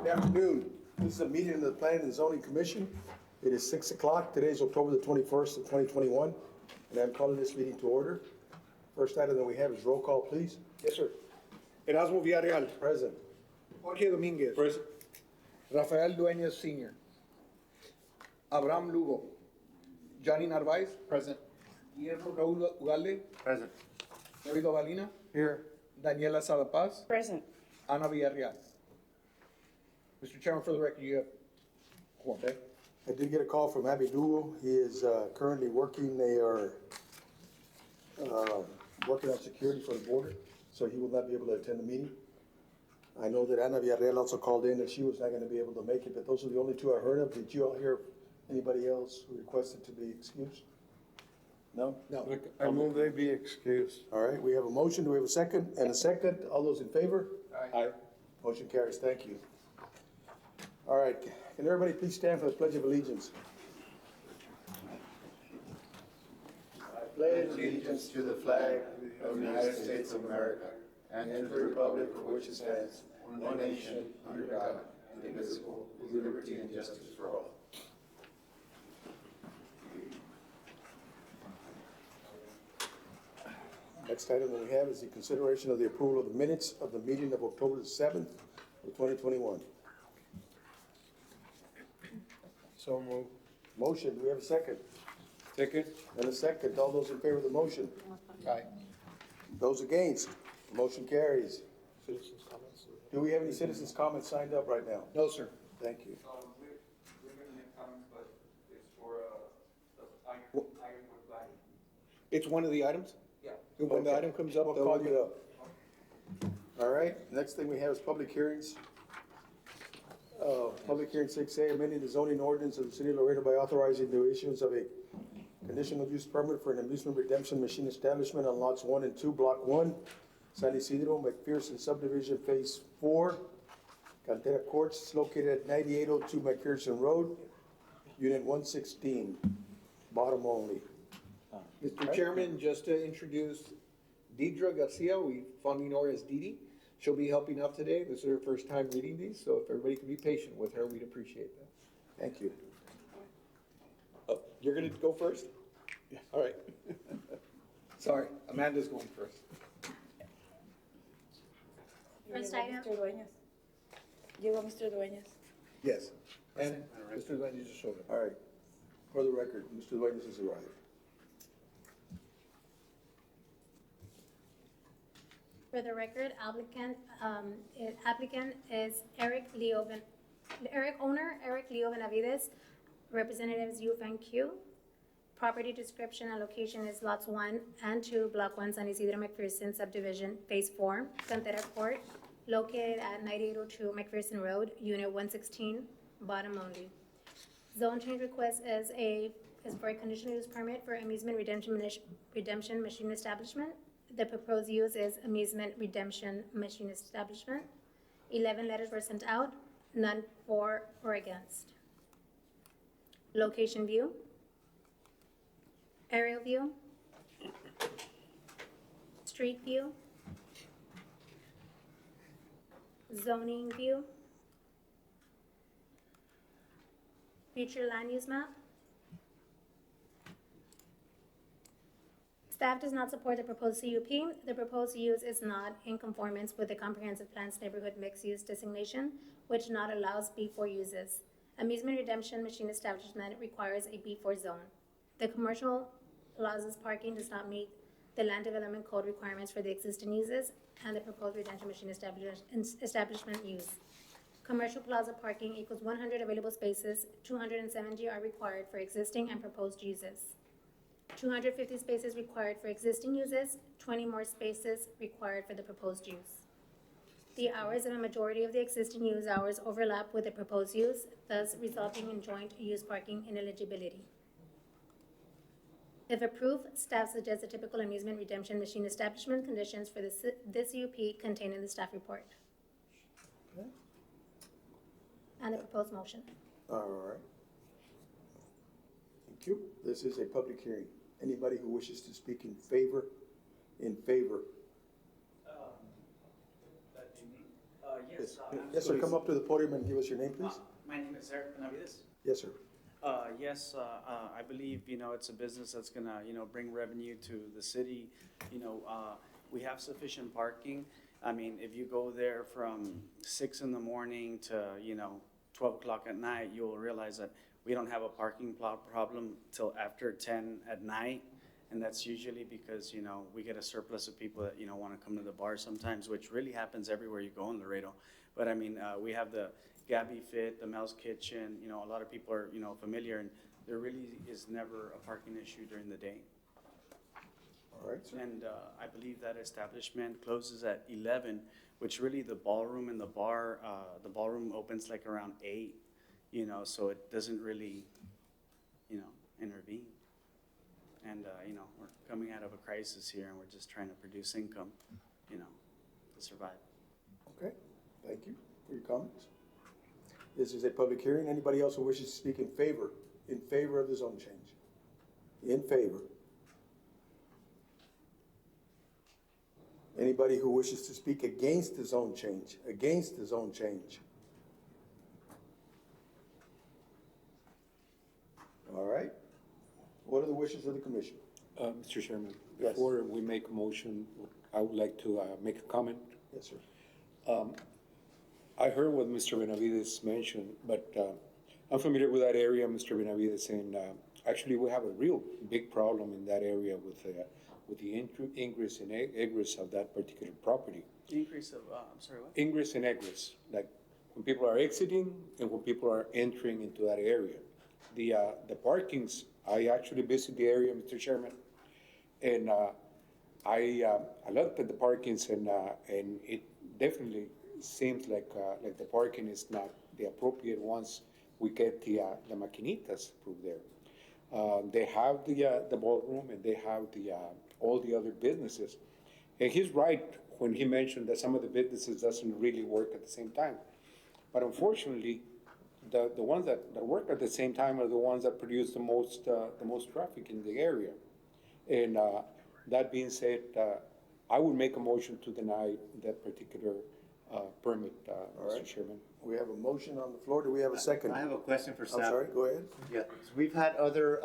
Good afternoon. This is a meeting of the Planning and Zoning Commission. It is 6 o'clock. Today is October the 21st of 2021, and I'm calling this meeting to order. First item that we have is roll call, please. Yes, sir. Erasmo Villarreal. Present. Jorge Dominguez. Present. Rafael Dueñas Sr. Abraham Lugo. Johnny Narvaez. Present. Guillermo Raúl Ugalde. Present. David Ovalina. Here. Daniela Salapaz. Present. Ana Villarreal. Mr. Chairman, for the record, you have quorum. Okay. I did get a call from Abby Lugo. He is currently working. They are working on security for the border, so he will not be able to attend the meeting. I know that Ana Villarreal also called in that she was not going to be able to make it, but those are the only two I heard of. Did you all hear anybody else who requested to be excused? No? No. I move they be excused. All right, we have a motion. Do we have a second? And a second. All those in favor? Aye. Motion carries. Thank you. All right, can everybody please stand for the Pledge of Allegiance? I pledge allegiance to the flag of the United States of America and to the republic for which it stands, one nation, under God, indivisible, with liberty and justice for all. Next item that we have is the consideration of the approval of the minutes of the meeting of October the 7th of 2021. So move. Motion, do we have a second? Second. And a second. All those in favor of the motion? Aye. Those against? The motion carries. Citizens' comments. Do we have any citizens' comments signed up right now? No, sir. Thank you. We're going to make comments, but it's for the ironwood body. It's one of the items? Yeah. When the item comes up, We'll they'll call you up. All right, next thing we have is public hearings. Public hearing 6A, amending the zoning ordinance of the city of Laredo by authorizing the issuance of a conditional use permit for an amusement redemption machine establishment on lots 1 and 2, block 1, San Isidro, McPherson Subdivision, Phase 4, Cantera Courts, located at 9802 McPherson Road, Unit 116, bottom only. Mr. Chairman, just to introduce Deidre Garcia, we fondly know her as Didi. She'll be helping out today. This is her first time reading these, so if everybody could be patient with her, we'd appreciate that. Thank you. Oh, you're gonna go first? Yeah. All right. Sorry, Amanda's going first. First item. Mr. Dueñas. Llegó Mr. Dueñas. Yes. And Mr. Dueñas just showed up. All right, for the record, Mr. Dueñas has arrived. For the record, applicant is Eric owner Eric Leo Benavides, representatives UFNQ. Property description and location is lots 1 and 2, block 1, San Isidro McPherson Subdivision, Phase 4, Cantera Court, located at 9802 McPherson Road, Unit 116, bottom only. Zone change request is for a conditional use permit for amusement redemption machine establishment. The proposed use is amusement redemption machine establishment. 11 letters were sent out, none for or against. Location view. Aerial view. Street view. Zoning view. Future land use map. Staff does not support the proposed CUP. The proposed use is not in conformance with the Comprehensive Plan's neighborhood mixed-use designation, which not allows B4 uses. Amusement redemption machine establishment requires a B4 zone. The commercial plaza's parking does not meet the land development code requirements for the existing uses and the proposed redemption machine establishment use. Commercial plaza parking equals 100 available spaces, 270 are required for existing and proposed uses. 250 spaces required for existing uses, 20 more spaces required for the proposed use. The hours of a majority of the existing use hours overlap with the proposed use, thus resulting in joint use parking ineligibility. If approved, staff suggests the typical amusement redemption machine establishment conditions for this CUP contained in the staff report. Okay. And the proposed motion. All right. Thank you. This is a public hearing. Anybody who wishes to speak in favor? That to me? Yes, Yes, sir, come up to the podium and give us your name, please. my name is Eric Benavides. Yes, sir. Yes, I believe, it's a business that's gonna, bring revenue to the city. We have sufficient parking. I mean, if you go there from 6 in the morning to, 12 o'clock at night, you'll realize that we don't have a parking problem till after 10 at night. And that's usually because, we get a surplus of people that, wanna come to the bar sometimes, which really happens everywhere you go in Laredo. But I mean, we have the Gabby Fit, the Mel's Kitchen, a lot of people are, familiar, and there really is never a parking issue during the day. All right, sir. And I believe that establishment closes at 11, which really the ballroom and the ballroom opens like around 8, so it doesn't really, intervene. And, we're coming out of a crisis here, and we're just trying to produce income, to survive. Okay, thank you for your comments. This is a public hearing. Anybody else who wishes to speak in favor of the zone change? In favor? Anybody who wishes to speak against the zone change? Against the zone change? All right. What are the wishes of the commission? Mr. Chairman, Yes. before we make a motion, I would like to make a comment. Yes, sir. I heard what Mr. Benavides mentioned, but I'm familiar with that area, Mr. Benavides, and actually we have a real big problem in that area with the ingress and egress of that particular property. Increase of, I'm sorry, what? Ingress and egress, like when people are exiting and when people are entering into that area. The parkings, I actually visit the area, Mr. Chairman, and I looked at the parkings and it definitely seems like the parking is not the appropriate ones. We get the maquinitas approved there. They have the ballroom and they have all the other businesses. And he's right when he mentioned that some of the businesses doesn't really work at the same time. But unfortunately, the ones that work at the same time are the ones that produce the most traffic in the area. And that being said, I would make a motion to deny that particular permit, right. Mr. Chairman. We have a motion on the floor. Do we have a second? I have a question for I'm staff. sorry, go ahead. Yeah, so we've had other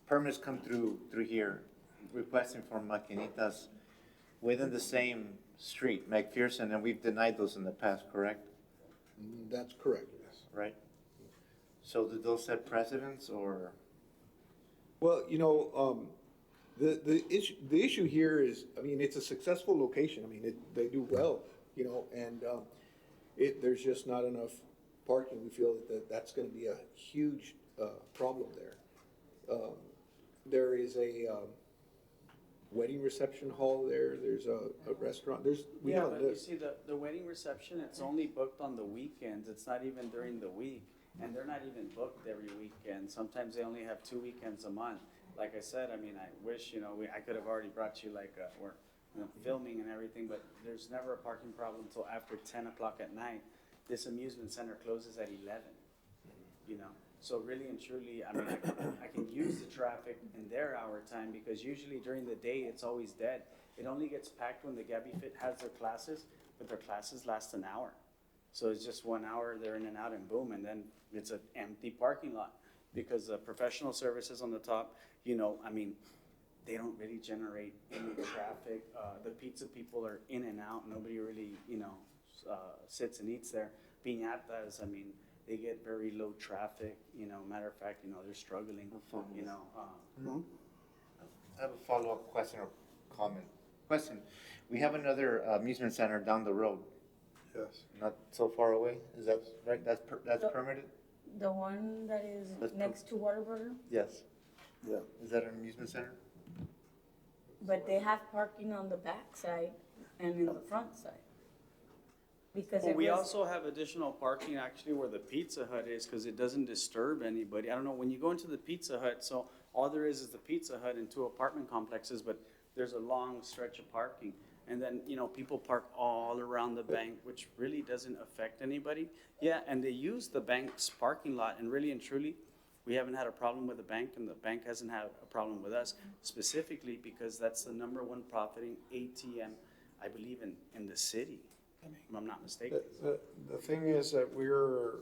permits come through here requesting for maquinitas within the same street, McPherson, and we've denied those in the past, correct? That's correct, yes. Right? So did those set precedents or? Well, the issue here is, I mean, it's a successful location. I mean, they do well, and there's just not enough parking. We feel that's going to be a huge problem there. There is a wedding reception hall there. There's a restaurant. We Yeah, have a but you list. see, the wedding reception, it's only booked on the weekends. It's not even during the week. And they're not even booked every weekend. Sometimes they only have 2 weekends a month. Like I said, I mean, I wish, I could have already brought you we're filming and everything, but there's never a parking problem until after 10 o'clock at night. This amusement center closes at 11, So really and truly, I mean, I can use the traffic in their hour time because usually during the day, it's always dead. It only gets packed when the Gabby Fit has their classes, but their classes last an hour. So it's just 1 hour, they're in and out and boom, and then it's an empty parking lot because the professional services on the top, I mean, they don't really generate any traffic. The pizza people are in and out. Nobody really, sits and eats there. Piñatas, I mean, they get very low traffic, matter of fact, they're struggling, I have a follow-up question or comment. Question, we have another amusement center down the road, Yes. not so far away, is that right? That's permitted? The one that is That's next to Whataburger, Yes. Yeah. Is that an amusement center? but they have parking on the back side and in the front side. Because Well, it we was, also have additional parking actually where the Pizza Hut is, because it doesn't disturb anybody. I don't know, when you go into the Pizza Hut, so all there is the Pizza Hut and 2 apartment complexes, but there's a long stretch of parking. And then, people park all around the bank, which really doesn't affect anybody. Yeah, and they use the bank's parking lot, and really and truly, we haven't had a problem with the bank, and the bank hasn't had a problem with us, specifically because that's the #1 profiting ATM, I believe, in the city. if I'm not mistaken. The thing is that we're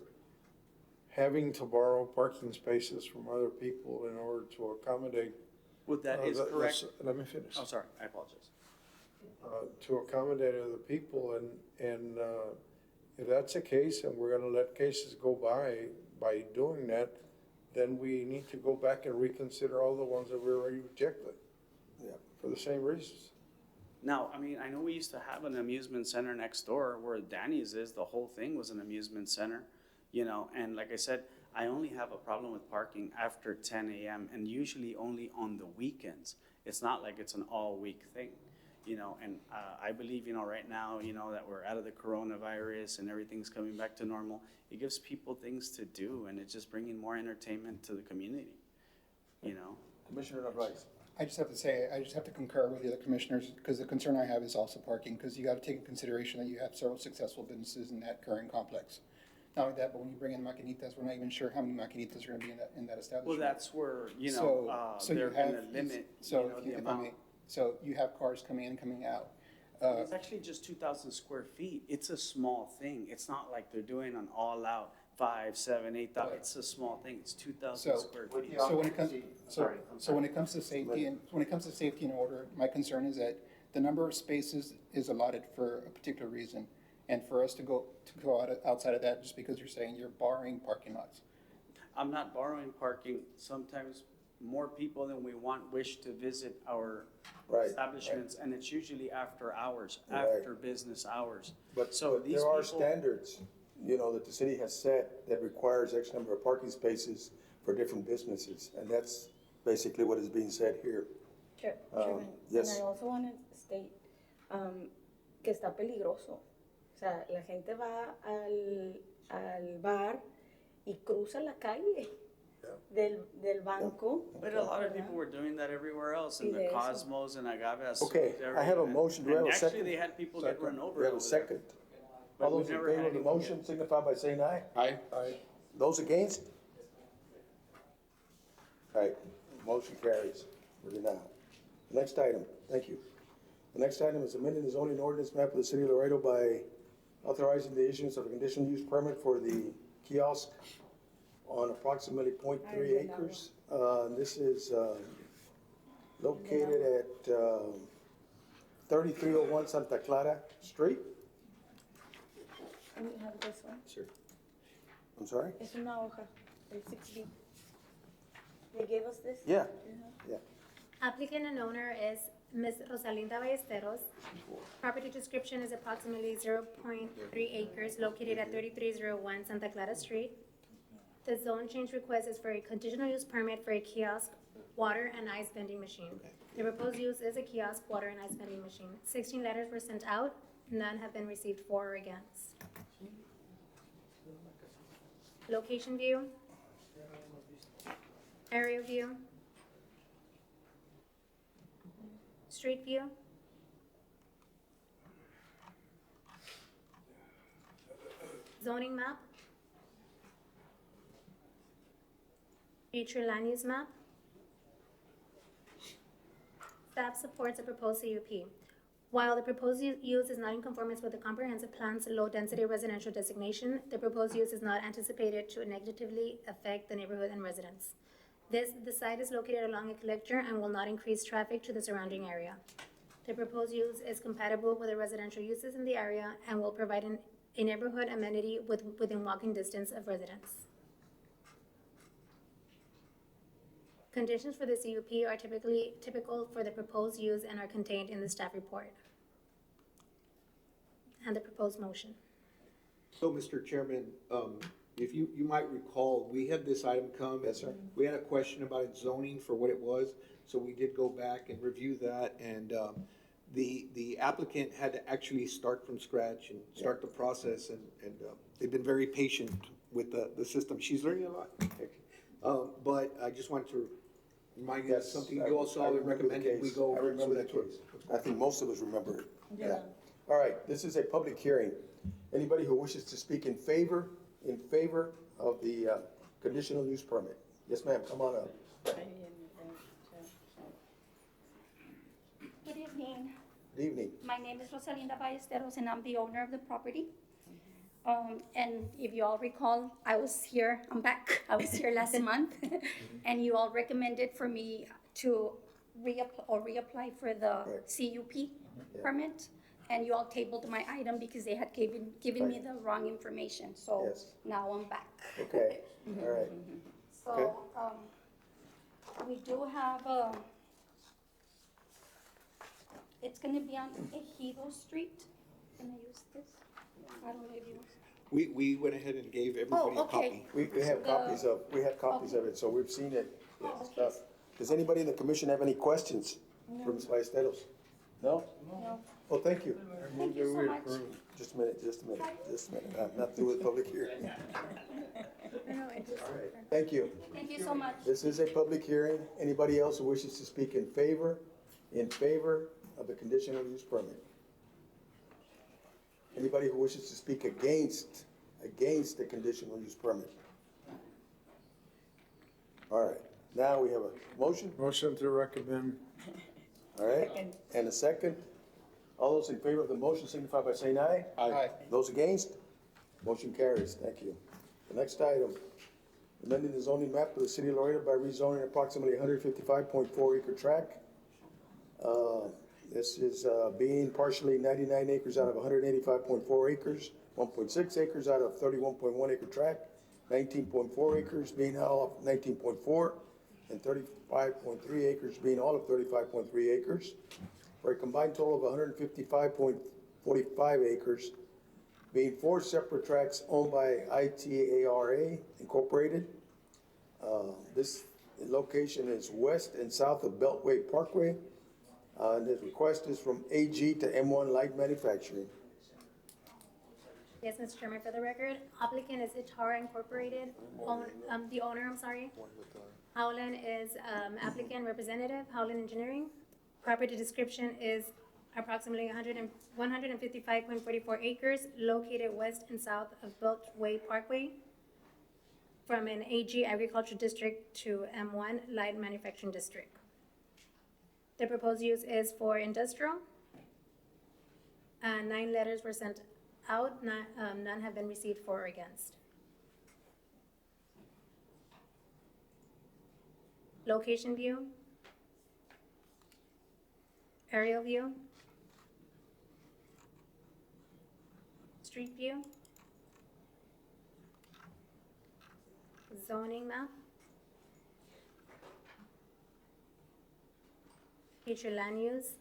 having to borrow parking spaces from other people in order to accommodate. Well, that is correct. Let me finish. Oh, sorry, I apologize. To accommodate other people, and if that's the case, and we're gonna let cases go by doing that, then we need to go back and reconsider all the ones that we already rejected. Yeah. For the same reasons. Now, I mean, I know we used to have an amusement center next door where Danny's is. The whole thing was an amusement center, you know. And like I said, I only have a problem with parking after 10 a.m. and usually only on the weekends. It's not like it's an all-week thing, you know. And I believe, you know, right now, you know, that we're out of the coronavirus and everything's coming back to normal. It gives people things to do, and it's just bringing more entertainment to the community, you know. Commissioner Narvaez. I just have to say, I just have to concur with the other commissioners, because the concern I have is also parking, because you gotta take in consideration that you have several successful businesses in that current complex. Not only that, but when you bring in maquinitas, we're not even sure how many maquinitas are gonna be in that establishment. Well, that's where, you know, So you they're have- gonna limit, so you know, the if I amount. may- So you have cars coming in and coming out. It's actually just 2,000 square feet. It's a small thing. It's not like they're doing an all-out 5, 7, 8,000. It's a small thing. It's 2,000 So- square feet. So when it comes, so when it comes to safety and order, my concern is that the number of spaces is allotted for a particular reason. And for us to go outside of that, just because you're saying you're borrowing parking lots. I'm not borrowing parking. Sometimes more people than we want wish to visit our Right, establishments, and it's usually after hours, Right. after business hours. But So these there are people- standards, you know, that the city has set that requires X number of parking spaces for different businesses, and that's basically what is being said here. Chairman, yes. and I also want to state que está peligroso. O sea, la gente va al bar y cruza la calle del banco. But a lot of people were doing that everywhere else, in Y the de eso. Cosmos and Agaves. Okay, I have a motion. Do we have a second? Actually, they had people get run over. We have a over there. second. But All we've those in never favor had of the anything motion signify by saying aye. Aye. Aye. Those against? All right, motion carries. We're denied. Next item, thank you. The next item is amending the zoning ordinance map of the city of Laredo by authorizing the issuance of a conditional use permit for the kiosk on approximately 0.3 acres. This is located at 3301 Santa Clara Street. And you have this one. Sure. I'm sorry? Es una hoja, el 6B. They gave us this? Yeah. Do you have? Yeah. Applicant and owner is Ms. Rosalinda Ballesteros. Property description is approximately 0.3 acres located at 3301 Santa Clara Street. The zone change request is for a conditional use permit for a kiosk, water and ice vending machine. The proposed use is a kiosk, water and ice vending machine. 16 letters were sent out, none have been received for or against. Location view. Area view. Street view. Zoning map. Future land use map. Staff supports the proposed CUP. While the proposed use is not in conformance with the comprehensive plan's low-density residential designation, the proposed use is not anticipated to negatively affect the neighborhood and residents. The site is located along a collector and will not increase traffic to the surrounding area. The proposed use is compatible with the residential uses in the area and will provide a neighborhood amenity within walking distance of residents. Conditions for the CUP are typical for the proposed use and are contained in the staff report. And the proposed motion. So, Mr. Chairman, if you might recall, we had this item come. Yes, sir. We had a question about its zoning for what it was, so we did go back and review that, and the applicant had to actually start from scratch and start the process, and they've been very patient with the system. She's learning a lot. But I just wanted to remind you of Yes, something I- you also I remember the recommended we case. go I over. remember so that that's case. what- I think most of us remember it. Yeah. All right, this is a public hearing. Anybody who wishes to speak in favor of the conditional use permit? Yes, ma'am, come on up. Good evening. Good evening. My name is Rosalinda Ballesteros, and I'm the owner of the property. And if you all recall, I was here, I'm back, I was here last month, and you all recommended for me to reapply for the Correct. CUP permit, and you all tabled my item because they had given me the wrong information, so Yes. now I'm back. Okay, all right. So, we do have, it's gonna be on Ejido Street. Can I use this? I don't know if you. We went ahead and gave everybody a Oh, okay. copy. We have copies of it, so we've seen it. Oh, Yes, okay. Does anybody in the commission have any questions for Ms. Ballesteros? No? No. Well, thank you. Thank you so much. Just a minute. I'm not through with public hearing. No, I just. All right, thank you. Thank you so much. This is a public hearing. Anybody else who wishes to speak in favor of the conditional use permit? Anybody who wishes to speak against the conditional use permit? All right, now we have a motion, Motion to recommend. all right? And a second. All those in favor of the motion signify by saying aye. Aye. Those against? Motion carries. Thank you. The next item, amending the zoning map of the city of Laredo by rezoning approximately 155.4 acre tract. This is being partially 99 acres out of 185.4 acres, 1.6 acres out of 31.1 acre tract, 19.4 acres being all of 19.4, and 35.3 acres being all of 35.3 acres, for a combined total of 155.45 acres, being 4 separate tracts owned by ITARA Incorporated. This location is west and south of Beltway Parkway. And his request is from AG to M1 Light Manufacturing. Yes, Mr. Chairman, for the record, applicant is Itara Incorporated, the owner, I'm sorry. Howland is applicant representative, Howland Engineering. Property description is approximately 155.44 acres located west and south of Beltway Parkway from an AG Agriculture District to M1 Light Manufacturing District. The proposed use is for industrial. 9 letters were sent out, none have been received for or against. Location view. Aerial view. Street view. Zoning map. Future land use.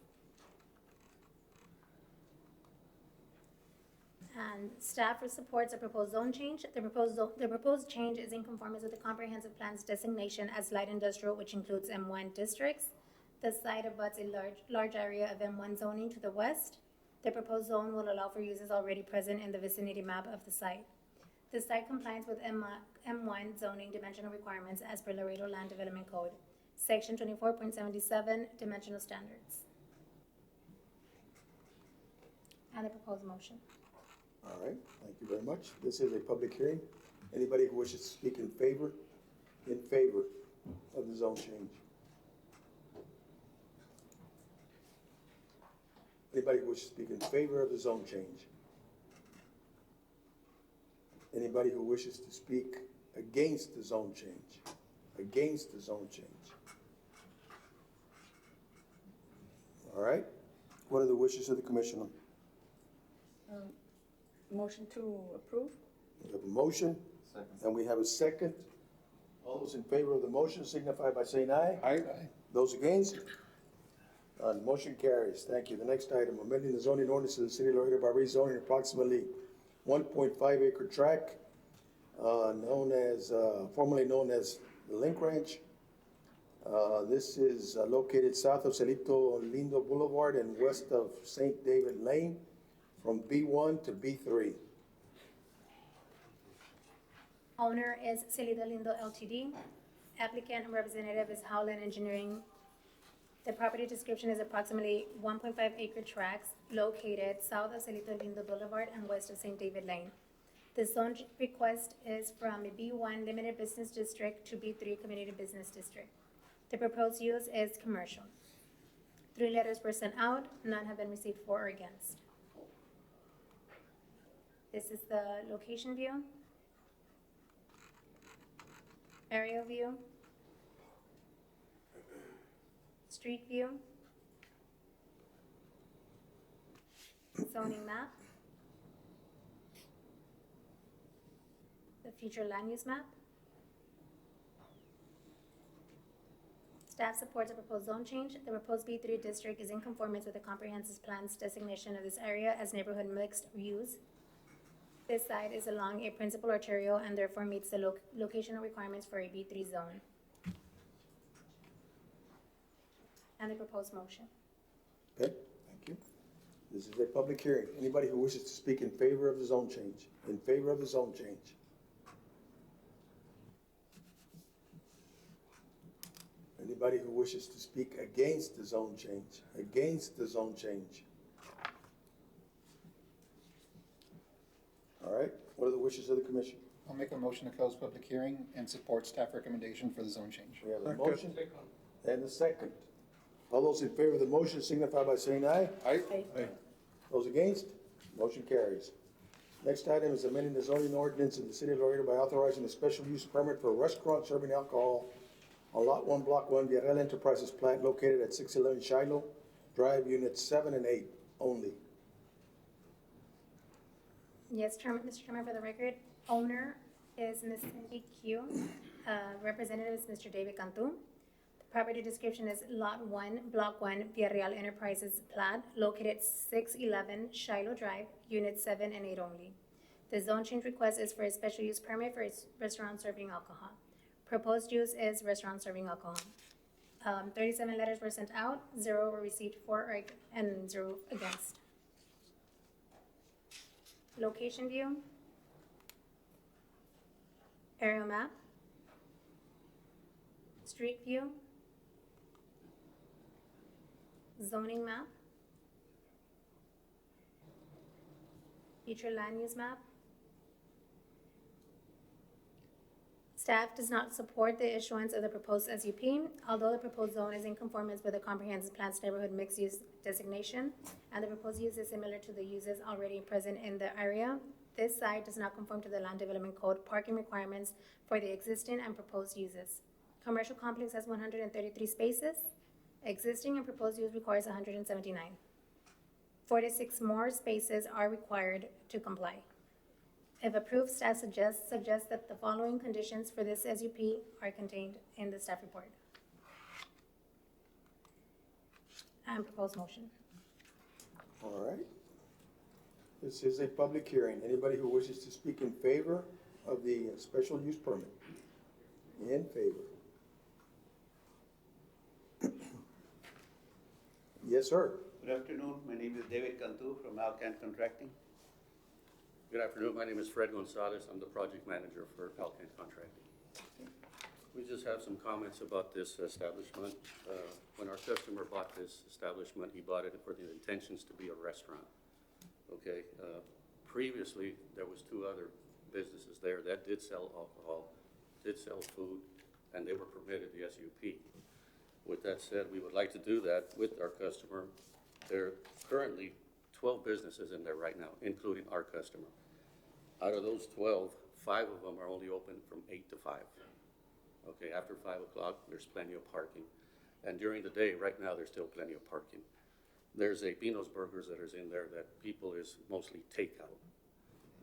And staff supports a proposed zone change. The proposed change is in conformance with the comprehensive plan's designation as light industrial, which includes M1 districts. The site abuts a large area of M1 zoning to the west. The proposed zone will allow for uses already present in the vicinity map of the site. The site complies with M1 zoning dimensional requirements as per Laredo Land Development Code, Section 24.77, dimensional standards. And the proposed motion. All right, thank you very much. This is a public hearing. Anybody who wishes to speak in favor of the zone change? Anybody who wishes to speak in favor of the zone change? Anybody who wishes to speak against the zone change? Against the zone change? All right, what are the wishes of the commission? Motion to approve? We have a motion, and we have a second. All those in favor of the motion signify by saying aye. Aye. Those against? None. Motion carries. Thank you. The next item, amending the zoning ordinance of the city of Laredo by rezoning approximately 1.5 acre tract, formerly known as the Link Ranch. This is located south of Celito Lindo Boulevard and west of St. David Lane, from B1 to B3. Owner is Celito Lindo Ltd. Applicant and representative is Howland Engineering. The property description is approximately 1.5 acre tracts located south of Celito Lindo Boulevard and west of St. David Lane. The zone request is from a B1 Limited Business District to B3 Community Business District. The proposed use is commercial. 3 letters were sent out, none have been received for or against. This is the location view, aerial view, street view, zoning map, the future land use map. Staff supports the proposed zone change. The proposed B3 district is in conformance with the comprehensive plan's designation of this area as neighborhood mixed use. This site is along a principal arterial and therefore meets the locational requirements for a B3 zone. And the proposed motion. Okay, thank you. This is a public hearing. Anybody who wishes to speak in favor of the zone change? In favor of the zone change? Anybody who wishes to speak against the zone change? Against the zone change? All right, what are the wishes of the commission? I'll make a motion to close public hearing and support staff recommendation for the zone change. We have a motion and a second. All those in favor of the motion signify by saying aye. Aye. Those against? Motion carries. Next item is amending the zoning ordinance in the city of Laredo by authorizing a special use permit for a restaurant serving alcohol on Lot 1, Block 1, Villarreal Enterprises plant located at 611 Shiloh Drive, Units 7 and 8 only. Yes, Chairman, Mr. Chairman, for the record, owner is Ms. Cindy Q. Representative is Mr. David Cantu. The property description is Lot 1, Block 1, Villarreal Enterprises plat located at 611 Shiloh Drive, Units 7 and 8 only. The zone change request is for a special use permit for a restaurant serving alcohol. Proposed use is restaurant serving alcohol. 37 letters were sent out, 0 were received for and 0 against. Location view, aerial map, street view, zoning map, future land use map. Staff does not support the issuance of the proposed SUP, although the proposed zone is in conformance with the comprehensive plan's neighborhood mixed-use designation, and the proposed use is similar to the uses already present in the area. This site does not conform to the Land Development Code parking requirements for the existing and proposed uses. Commercial complex has 133 spaces. Existing and proposed use requires 179. 46 more spaces are required to comply. If approved, staff suggests that the following conditions for this SUP are contained in the staff report. And proposed motion. All right. This is a public hearing. Anybody who wishes to speak in favor of the special use permit? In favor? Yes, sir. Good afternoon. My name is David Cantu from Alcan Contracting. Good afternoon, my name is Fred Gonzalez, I'm the project manager for Applicants Contracting. We just have some comments about this establishment. When our customer bought this establishment, he bought it for the intentions to be a restaurant. Okay, previously there was 2 other businesses there that did sell alcohol, did sell food, and they were permitted the SUP. With that said, we would like to do that with our customer. There are currently 12 businesses in there right now, including our customer. Out of those 12, 5 of them are only open from 8 to 5. Okay, after 5 o'clock, there's plenty of parking. And during the day, right now, there's still plenty of parking. There's a Pino's Burgers that is in there that people is mostly takeout.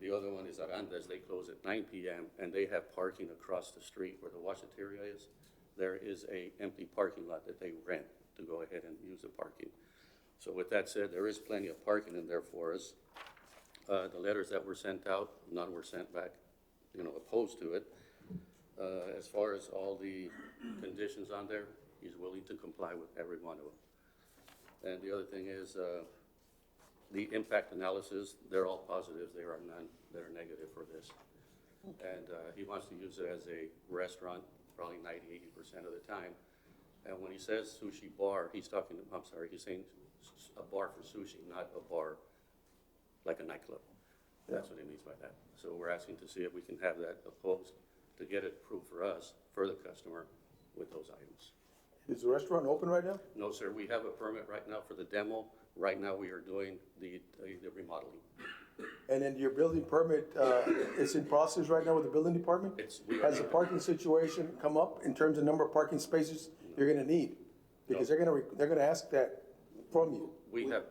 The other one is Aranda's. They close at 9 p.m. and they have parking across the street where the washateria is. There is a empty parking lot that they rent to go ahead and use the parking. So with that said, there is plenty of parking in there for us. The letters that were sent out, none were sent back, opposed to it. As far as all the conditions on there, he's willing to comply with every one of them. And the other thing is, the impact analysis, they're all positives. There are none that are negative for this. And he wants to use it as a restaurant, probably 90–80% of the time. And when he says sushi bar, he's saying a bar for sushi, not a bar like a nightclub. That's what he means by that. So we're asking to see if we can have that opposed to get it approved for us, for the customer, with those items. Is the restaurant open right now? No, sir, we have a permit right now for the demo. Right now, we are doing the remodeling. And then your building permit, is in process right now with the building department? Has the parking situation come up in terms of number of parking spaces you're gonna need? Because they're gonna ask that from you, We have,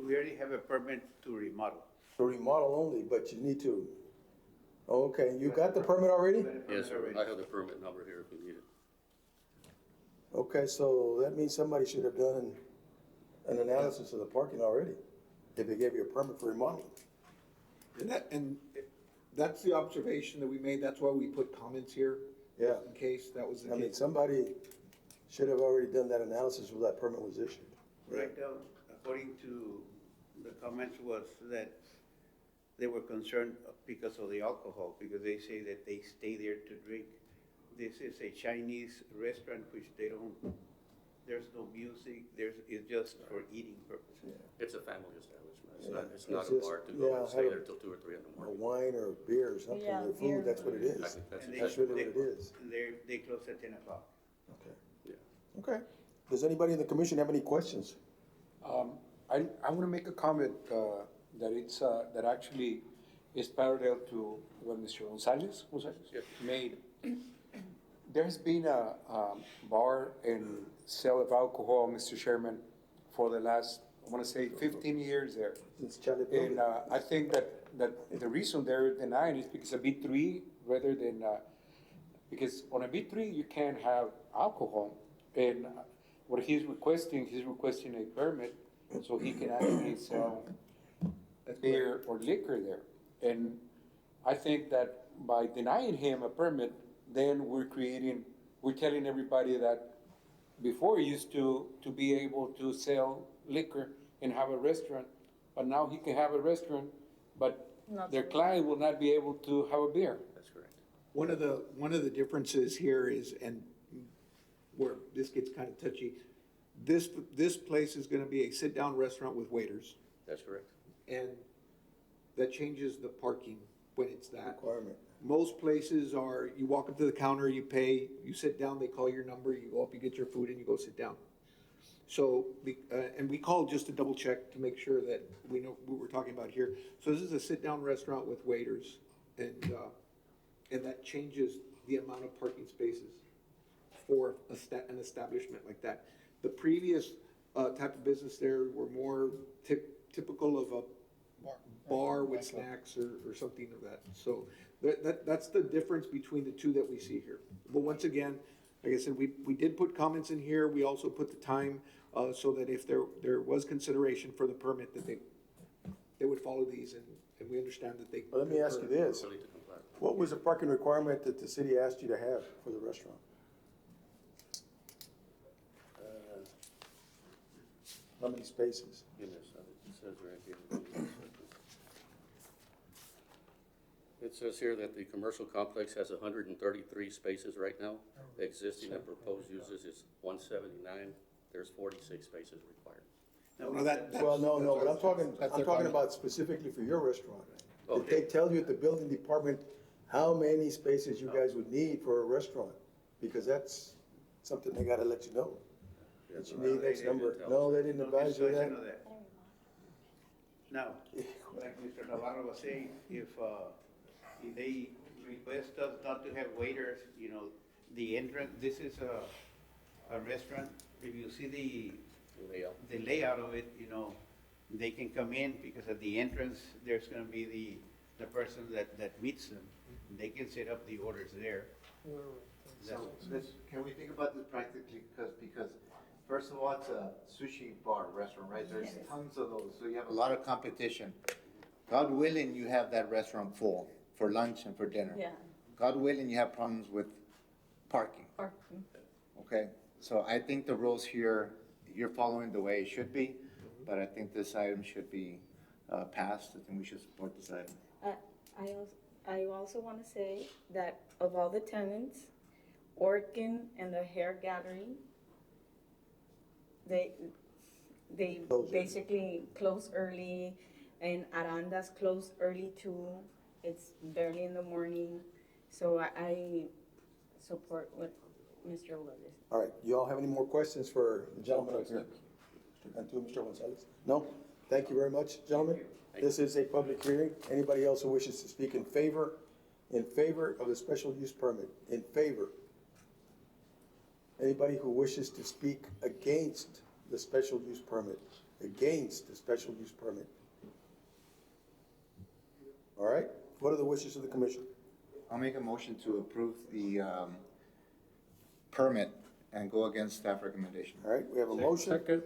We already have a permit to remodel. to remodel only, but you need to. Okay, you got the permit already? yes, sir, I have the permit number here if you need it. Okay, so that means somebody should have done an analysis of the parking already, if they gave you a permit for remodeling. And that's the observation that we made, that's why we put comments here. Yeah. In case that was the I mean, case. somebody should have already done that analysis when that permit was issued. Right now, according to the comments was that they were concerned because of the alcohol, because they say that they stay there to drink. This is a Chinese restaurant which they don't, there's no music, it's just for eating purposes. It's a family establishment. It's Yeah. not, it's not It's a just- bar to go yeah, and stay have there a- till 2 or 3 in the Or morning. wine or beer or something, Yeah, the beer. food, that's what it is. That's And That's really what it is. They close at 10 o'clock. Okay. Yeah. Okay. Does anybody in the commission have any questions? I want to make a comment that it's, that actually is parallel to what Mr. Gonzalez Yes. made. There's been a bar and sale of alcohol, Mr. Chairman, for the last, I want to say 15 years there. Since Charlie And Plummer. I think that the reason they're denying is because of B3 rather than, because on a B3 you can't have alcohol. And what he's requesting a permit so he can actually sell beer or liquor there. And I think that by denying him a permit, then we're telling everybody that before he used to be able to sell liquor and have a restaurant, but now he can have a restaurant, but their client will not be able to have a beer. That's correct. One of the differences here is, and where this gets kind of touchy, this place is gonna be a sit-down restaurant with waiters, That's correct. and that changes the parking when it's that. Requirement. Most places are, you walk up to the counter, you pay, you sit down, they call your number, you go up, you get your food, and you go sit down. So, and we called just to double check to make sure that we know what we're talking about here. So this is a sit-down restaurant with waiters, and that changes the amount of parking spaces for an establishment like that. The previous type of business there were more typical of a bar with snacks or something of that. So that's the difference between the two that we see here. But once again, like I said, we did put comments in here. We also put the time so that if there was consideration for the permit, that they would follow these, and we understand that they. Well, let me ask you this. Willing to comply. What was the parking requirement that the city asked you to have for the restaurant? How many spaces? Give me a second. It says right here. Give me a second. It says here that the commercial complex has 133 spaces right now. The existing and proposed uses is 179. There's 46 spaces required. No, that's. Well, no, but I'm That's talking their comment. about specifically for your restaurant. Did Okay. they tell you at the building department how many spaces you guys would need for a restaurant? Because that's something they gotta let you know. That you need X number. No, they didn't advise you that? Now, like Mr. Navarro was saying, if they request us not to have waiters, the entrance, this is a restaurant. If you see the layout of it, they can come in because at the entrance, there's gonna be the person that meets them. They can set up the orders there. Can we think about this practically? Because first of all, it's a sushi bar restaurant, right? There's tons of those, so you have a lot of competition. God willing, you have that restaurant full for lunch and for dinner. Yeah. God willing, you have problems with parking, Parking. okay? So I think the rules here, you're following the way it should be, but I think this item should be passed. I think we should support this item. I also want to say that of all the tenants, Orkin and the Hair Gallery, they Close early. basically close early, and Aranda's close early too. It's barely in the morning, so I support Mr. Lopez. All right, you all have any more questions for the gentleman up here? Mr. Cantu, Mr. Gonzalez? No? Thank you very much, gentlemen. This is a public hearing. Anybody else who wishes to speak in favor of the special use permit? In favor? Anybody who wishes to speak against the special use permit? Against the special use permit? All right, what are the wishes of the commission? I'll make a motion to approve the permit and go against staff recommendation. All right, we have a motion Second.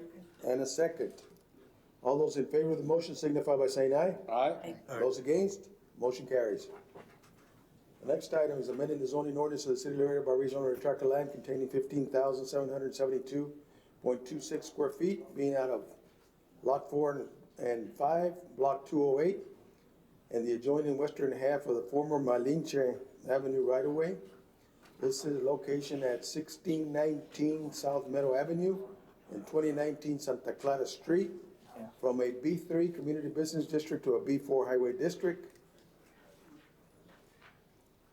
and a second. All those in favor of the motion signify by saying aye. Aye. Those against, motion carries. The next item is amending the zoning ordinance of the city of Laredo by rezoning a tract of land containing 15,772.26 square feet, being out of Lot 4 and 5, Block 208, and the adjoining western half of the former Malinche Avenue right-of-way. This is location at 1619 South Meadow Avenue and 2019 Santa Clara Street, from a B3 Community Business District to a B4 Highway District.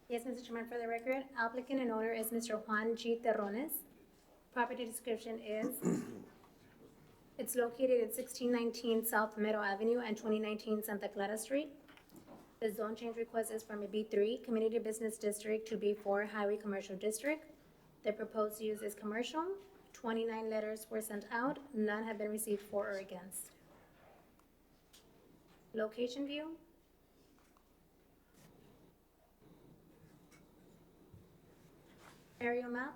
Yes, Mr. Chairman, for the record, applicant and owner is Mr. Juan G. Terrones. Property description is, it's located at 1619 South Meadow Avenue and 2019 Santa Clara Street. The zone change request is from a B3 Community Business District to B4 Highway Commercial District. The proposed use is commercial. 29 letters were sent out. None have been received for or against. Location view. Aerial map.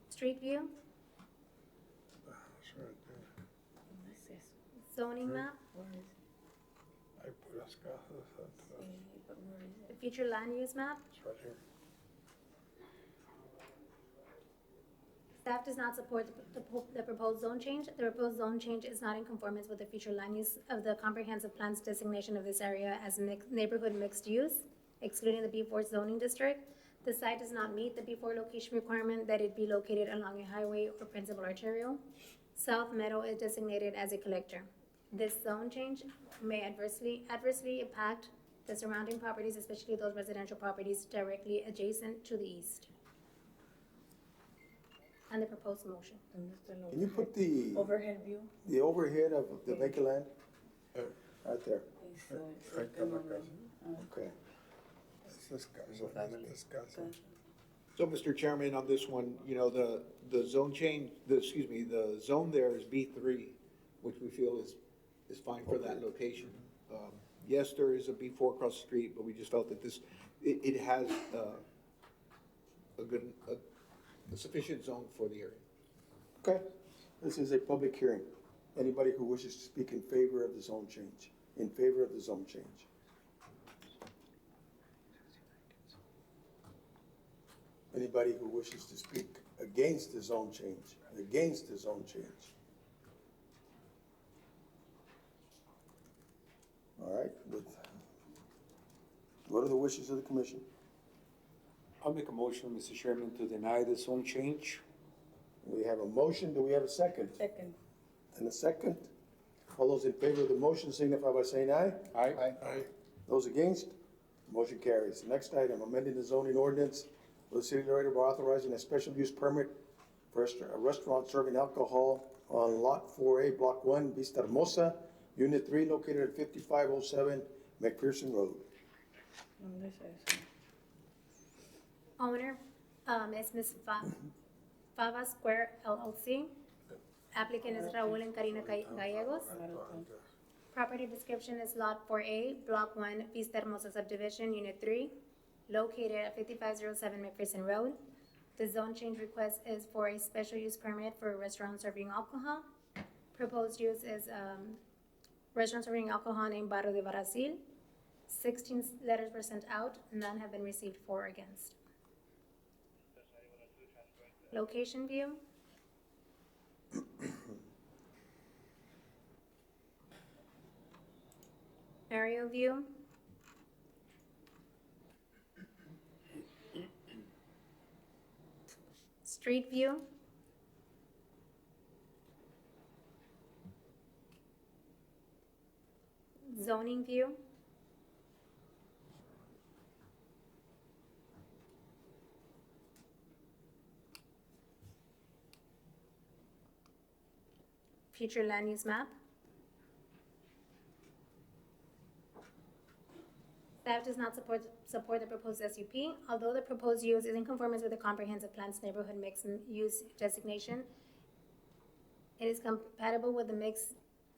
Street view. Zoning map. The future land use map. It's right here. Staff does not support the proposed zone change. The proposed zone change is not in conformance with the future land use of the comprehensive plan's designation of this area as neighborhood mixed use, excluding the B4 zoning district. The site does not meet the B4 location requirement that it be located along a highway or principal arterial. South Meadow is designated as a collector. This zone change may adversely impact the surrounding properties, especially those residential properties directly adjacent to the east. And the proposed motion. Can you put the Overhead view. the overhead of the vacant land? Right there. Okay. So, Mr. Chairman, on this one, you know, the zone change, the zone there is B3, which we feel is fine for that location. Yes, there is a B4 across the street, but we just felt that it has a sufficient zone for the area. Okay, this is a public hearing. Anybody who wishes to speak in favor of the zone change, in favor of the zone change. Anybody who wishes to speak against the zone change, against the zone change. All right, what are the wishes of the commission? I'll make a motion, Mr. Chairman, to deny the zone change. We have a motion, do we have a second? Second. And a second? All those in favor of the motion signify by saying aye. Aye. Aye. Those against? Motion carries. Next item, amending the zoning ordinance of the city of Laredo by authorizing a special use permit for a restaurant serving alcohol on Lot 4A, Block 1, Vista Hermosa, Unit 3, located at 5507 McPherson Road. Owner is Ms. Fava Square LLC. Applicant is Raul and Karina Gallegos. Property description is Lot 4A, Block 1, Vista Hermosa Subdivision, Unit 3, located at 5507 McPherson Road. The zone change request is for a special use permit for a restaurant serving alcohol. Proposed use is restaurant serving alcohol named Barrio de Brazil. 16 letters were sent out, none have been received for or against. Location view. Aerial view. Street view. Zoning view. future land use map. Staff does not support the proposed SUP. Although the proposed use is in conformance with the comprehensive plan's neighborhood mixed use designation, it is compatible with the mix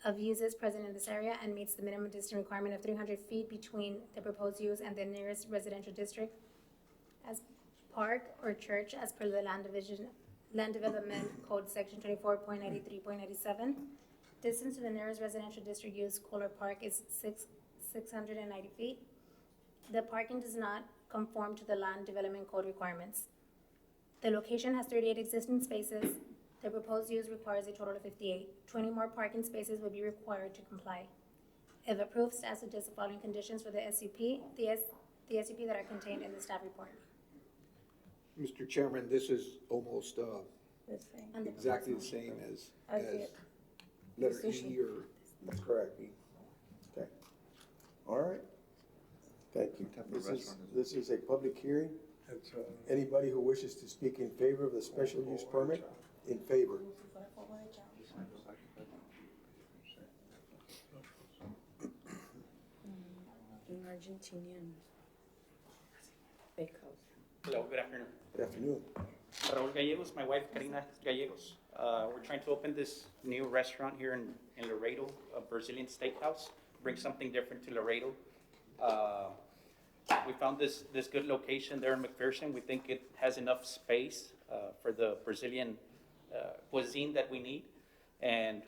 of uses present in this area and meets the minimum distance requirement of 300 feet between the proposed use and the nearest residential district as park or church as per the Land Development Code Section 24.93.97. Distance to the nearest residential district use, Kohler Park, is 690 feet. The parking does not conform to the Land Development Code requirements. The location has 38 existing spaces. The proposed use requires a total of 58. 20 more parking spaces would be required to comply. If approved, staff suggests the following conditions for the SUP, the SUP that are contained in the staff report. Mr. Chairman, this is almost The same. And the exactly the proposed same as it. letter Decision. E or That's correct. Okay. All right. Thank you. type of This is, restaurant is it? this is a public hearing. It's, Anybody who wishes to speak in favor of the special use permit, in favor? An Argentinian bakehouse. Hello, good afternoon. Good afternoon. Raul Gallegos, my wife Karina Gallegos. We're trying to open this new restaurant here in Laredo, a Brazilian steakhouse, bring something different to Laredo. We found this good location there in McPherson. We think it has enough space for the Brazilian cuisine that we need. And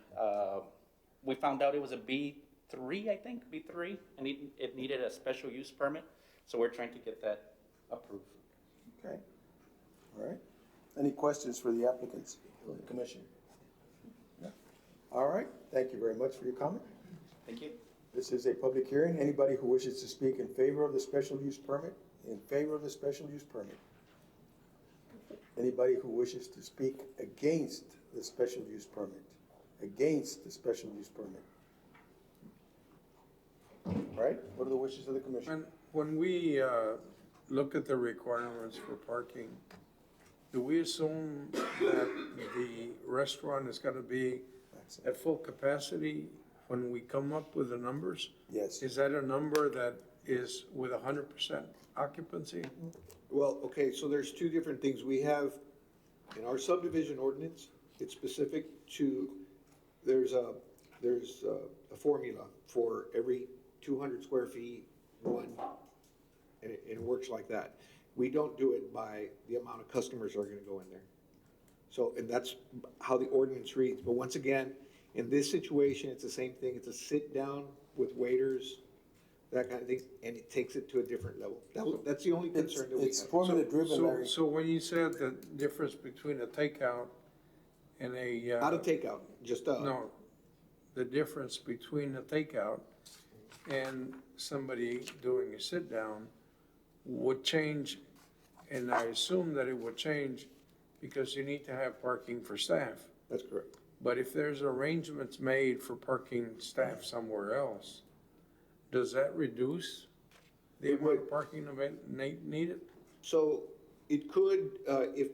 we found out it was a B3, I think, B3, and it needed a special use permit. So we're trying to get that approved. Okay. All right. Any questions for the applicants or the commission? No? All right. Thank you very much for your comment. Thank you. This is a public hearing. Anybody who wishes to speak in favor of the special use permit, in favor of the special use permit. Anybody who wishes to speak against the special use permit, against the special use permit. All right, what are the wishes of the commission? when we, look at the requirements for parking, do we assume that the restaurant is gonna be at full capacity when we come up with the numbers? Yes. Is that a number that is with 100% occupancy? well, okay, so there's two different things. We have, in our subdivision ordinance, it's specific to, there's a formula for every 200 square feet, one, and it works like that. We don't do it by the amount of customers that are gonna go in there. So, and that's how the ordinance reads. But once again, in this situation, it's the same thing. It's a sit down with waiters, that kind of thing, and it takes it to a different level. That's the only concern that we have. It's formula driven, Larry. So when you said the difference between a takeout and a. Not a takeout, just a. No, the difference between a takeout and somebody doing a sit-down would change, and I assume that it would change because you need to have parking for staff. That's correct. But if there's arrangements made for parking staff somewhere else, does that reduce the It amount would. of parking event needed? So it could, if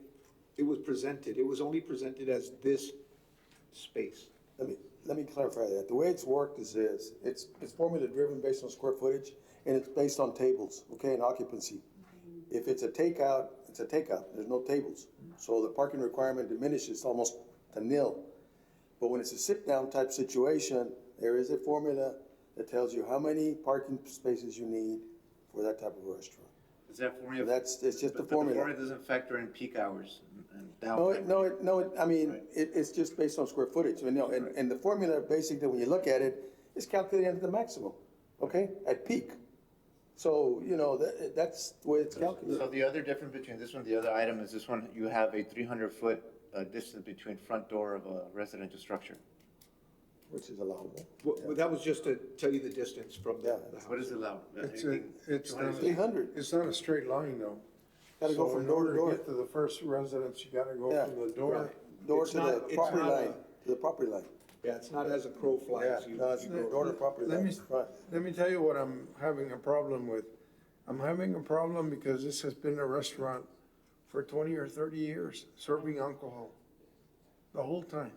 it was presented, it was only presented as this space. Let me clarify that. The way it's worked is this, it's formula driven based on square footage, and it's based on tables, okay, and occupancy. If it's a takeout, it's a takeout, there's no tables. So the parking requirement diminishes almost to nil. But when it's a sit-down type situation, there is a formula that tells you how many parking spaces you need for that type of restaurant. Is that formula? It's just a But formula. the formula doesn't factor in peak hours and No, downtime. I mean, Right. it's just based on square footage, and the formula, basically, when you look at it, is calculated at the maximum, okay, at peak. So, that's the way it's calculated. So the other difference between this one, and the other item is this one, you have a 300-foot distance between front door of a residential structure. Which is allowable. Well, that was just to tell you the distance from the house. What is allowed? It's Anything- not 300. It's not a straight line though. Gotta go So from in door to order door. get to the first residence, you gotta go Yeah. from the door. Right. Door It's to not- the it's property not line, a- to the property line. Yeah, it's not as a crow flies. You- No, it's door to property Let line, me- right. Let me tell you what I'm having a problem with. I'm having a problem because this has been a restaurant for 20 or 30 years, serving alcohol the whole time.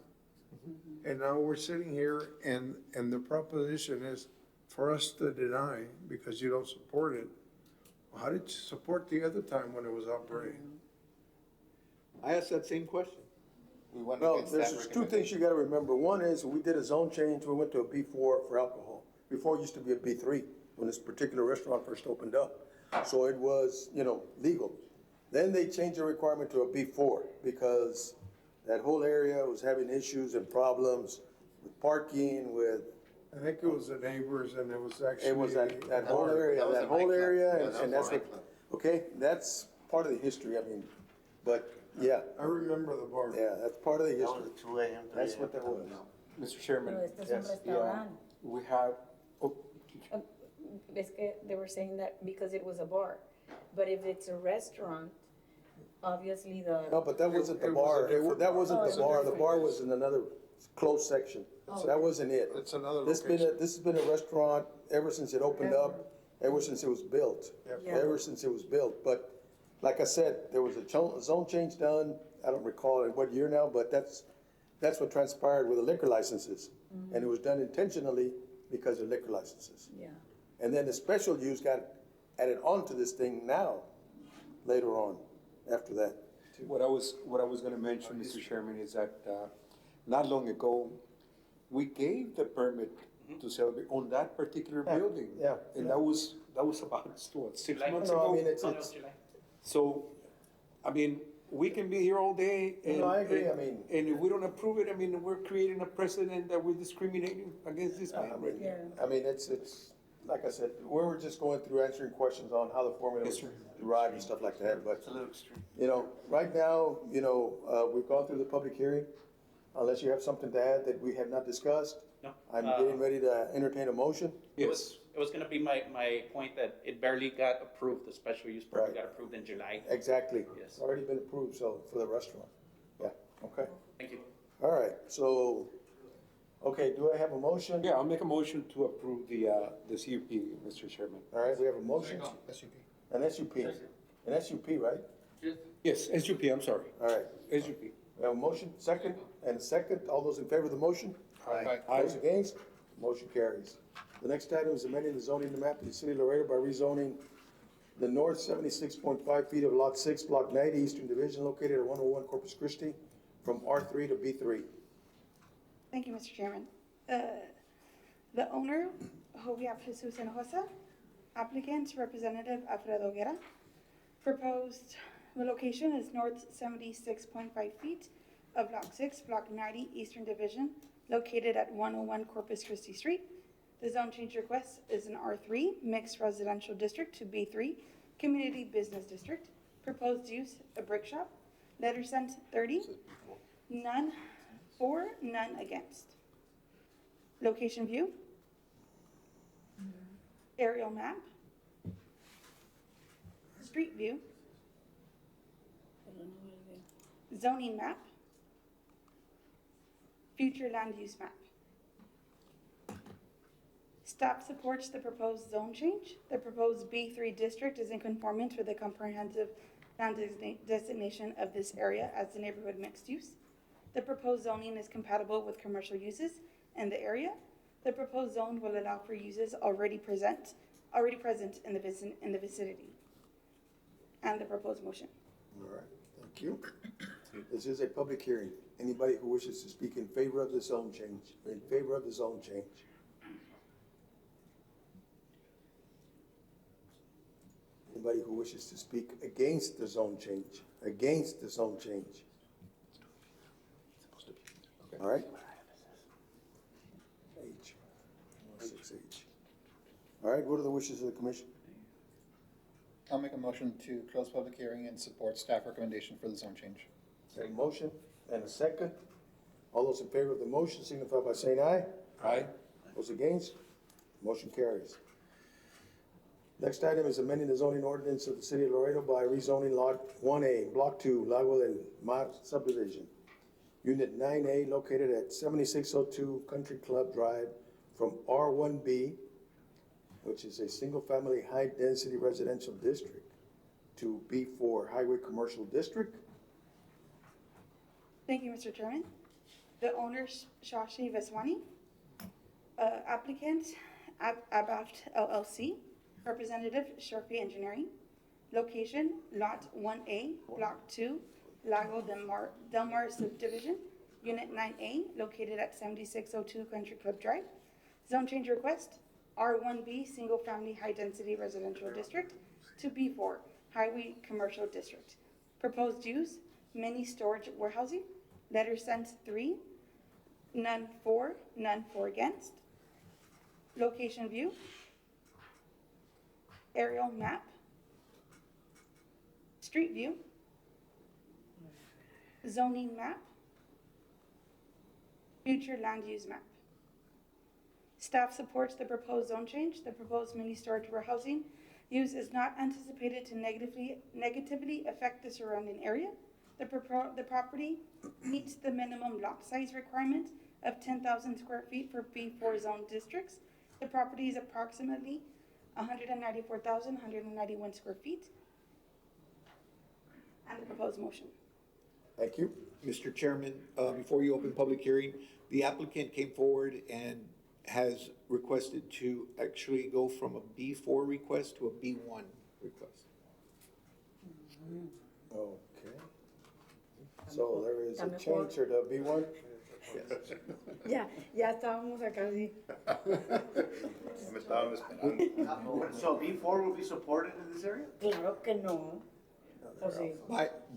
And now we're sitting here and the proposition is for us to deny because you don't support it. How did you support the other time when it was operating? I asked that same question. We went Well, against there's that just two things you gotta remember. One is, we did a zone change, we went to a B4 for alcohol. Before it used to be a B3, when this particular restaurant first opened up. So it was, legal. Then they changed the requirement to a B4, because that whole area was having issues and problems with parking, with, I think it was the neighbors and it was actually. it was that whole area, That was that a whole nightclub. area, Yeah, and- that and was that's a what, nightclub. okay, that's part of the history, but, yeah, I remember the bar. yeah, that's part of the That history. was 2 a.m., 3 That's a.m. what that was. Mr. Chairman, Pero este es un Yes, restaurant. we have, oh, Es que they were saying that because it was a bar. But if it's a restaurant, obviously the. No, but that wasn't the It was a bar, different that bar. wasn't Oh, the it's a bar, the different bar place. was in another closed section. So that wasn't it. It's another This location. has been a restaurant ever since it opened up, ever since it was built. Yeah. Ever since it was built, but like I said, there was a zone change done, I don't recall in what year now, but that's what transpired with the liquor licenses. And it was done intentionally because of liquor licenses. Yeah. And then the special use got added onto this thing now, later on, after that. what I was gonna mention, Mr. Chairman, is that, not long ago, we gave the permit to sell on that particular Yeah, building. yeah, And yeah. that was about, what, 6 July. months No, I ago? mean, it's, No, that was July. So, we can be here all day and. No, I agree, and- And if we don't approve it, we're creating a precedent that we're discriminating against this man. It's, like I said, we were just going through answering questions on how the formula was Yes, sir. derived and stuff like that, but, It's a little extreme. right now, we've gone through the public hearing. Unless you have something to add that we have not discussed, No. I'm getting ready to entertain a motion. Yes. It was gonna be my point that it barely got approved, the special use permit Right. got approved in July. Exactly. Yes. It's already been approved, so, for the restaurant. Yeah, okay. Thank you. All right, so, okay, do I have a motion? Yeah, I'll make a motion to approve the CUP, Mr. Chairman. All right, we have a motion, SUP. an SUP, right? Yes, SUP, I'm sorry, All right, SUP. we have a motion, second, and a second. All those in favor of the motion? Aye. Those against? Motion carries. The next item is amending the zoning map of the city of Laredo by rezoning the north 76.5 feet of Lot 6, Block 90, Eastern Division, located at 101 Corpus Christi, from R3 to B3. Thank you, Mr. Chairman. The owner, Jovial Jesus Hinojosa, applicant, Representative Alfredo Guerra. Proposed, the location is north 76.5 feet of Lot 6, Block 90, Eastern Division, located at 101 Corpus Christi Street. The zone change request is an R3 Mixed Residential District to B3 Community Business District. Proposed use, a brick shop. Letter sent 30. None for, none against. Location view. Aerial map. Street view. Zoning map. Future land use map. Staff supports the proposed zone change. The proposed B3 district is in conformance with the comprehensive land designation of this area as the neighborhood mixed use. The proposed zoning is compatible with commercial uses in the area. The proposed zone will allow for uses already present in the vicinity. And the proposed motion. All right, thank you. This is a public hearing. Anybody who wishes to speak in favor of the zone change, in favor of the zone change? Anybody who wishes to speak against the zone change, against the zone change? All right? H, 6H. All right, what are the wishes of the commission? I'll make a motion to close public hearing and support staff recommendation for the zone change. A motion and a second. All those in favor of the motion signify by saying aye. Aye. Those against? Motion carries. Next item is amending the zoning ordinance of the city of Laredo by rezoning Lot 1A, Block 2, Laguel and Ma Subdivision, Unit 9A, located at 7602 Country Club Drive, from R1B, which is a single-family high-density residential district, to B4 Highway Commercial District. Thank you, Mr. Chairman. The owner, Shashi Vaswani. Applicant, Abaft LLC. Representative, Sharpie Engineering. Location, Lot 1A, Block 2, Lago Del Mar Subdivision, Unit 9A, located at 7602 Country Club Drive. Zone change request, R1B, Single Family High Density Residential District, to B4, Highway Commercial District. Proposed use, mini storage warehousing. Letter sent 3, none for against. Location view, aerial map, street view, zoning map, future land use map. Staff supports the proposed zone change. The proposed mini storage warehousing use is not anticipated to negatively affect the surrounding area. The property meets the minimum lot size requirement of 10,000 square feet for B4 zone districts. The property is approximately 194,191 square feet. And the proposed motion. Thank you. Mr. Chairman, before you open public hearing, the applicant came forward and has requested to actually go from a B4 request to a B1 request. Okay. So there is a change to the B1? Ya estábamos acá así. Me estaban esperando. So B4 will be supported in this area? Claro que no. O sí.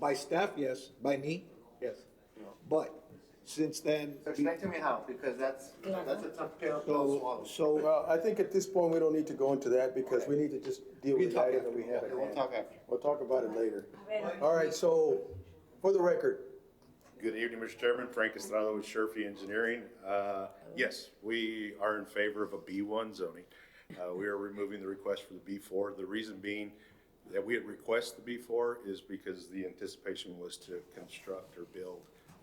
By staff, yes. By me, yes. But since then. So explain to me how, because that's a tough pill to swallow. So, Well, I think at this point, we don't need to go into that because we need to just deal with the item that we have at We'll hand. talk after. We'll talk about it later. All right, so for the record, Good evening, Mr. Chairman. Frank Estrada with Sharpie Engineering. Yes, we are in favor of a B1 zoning. We are removing the request for the B4. The reason being that we had requested the B4 is because the anticipation was to construct or build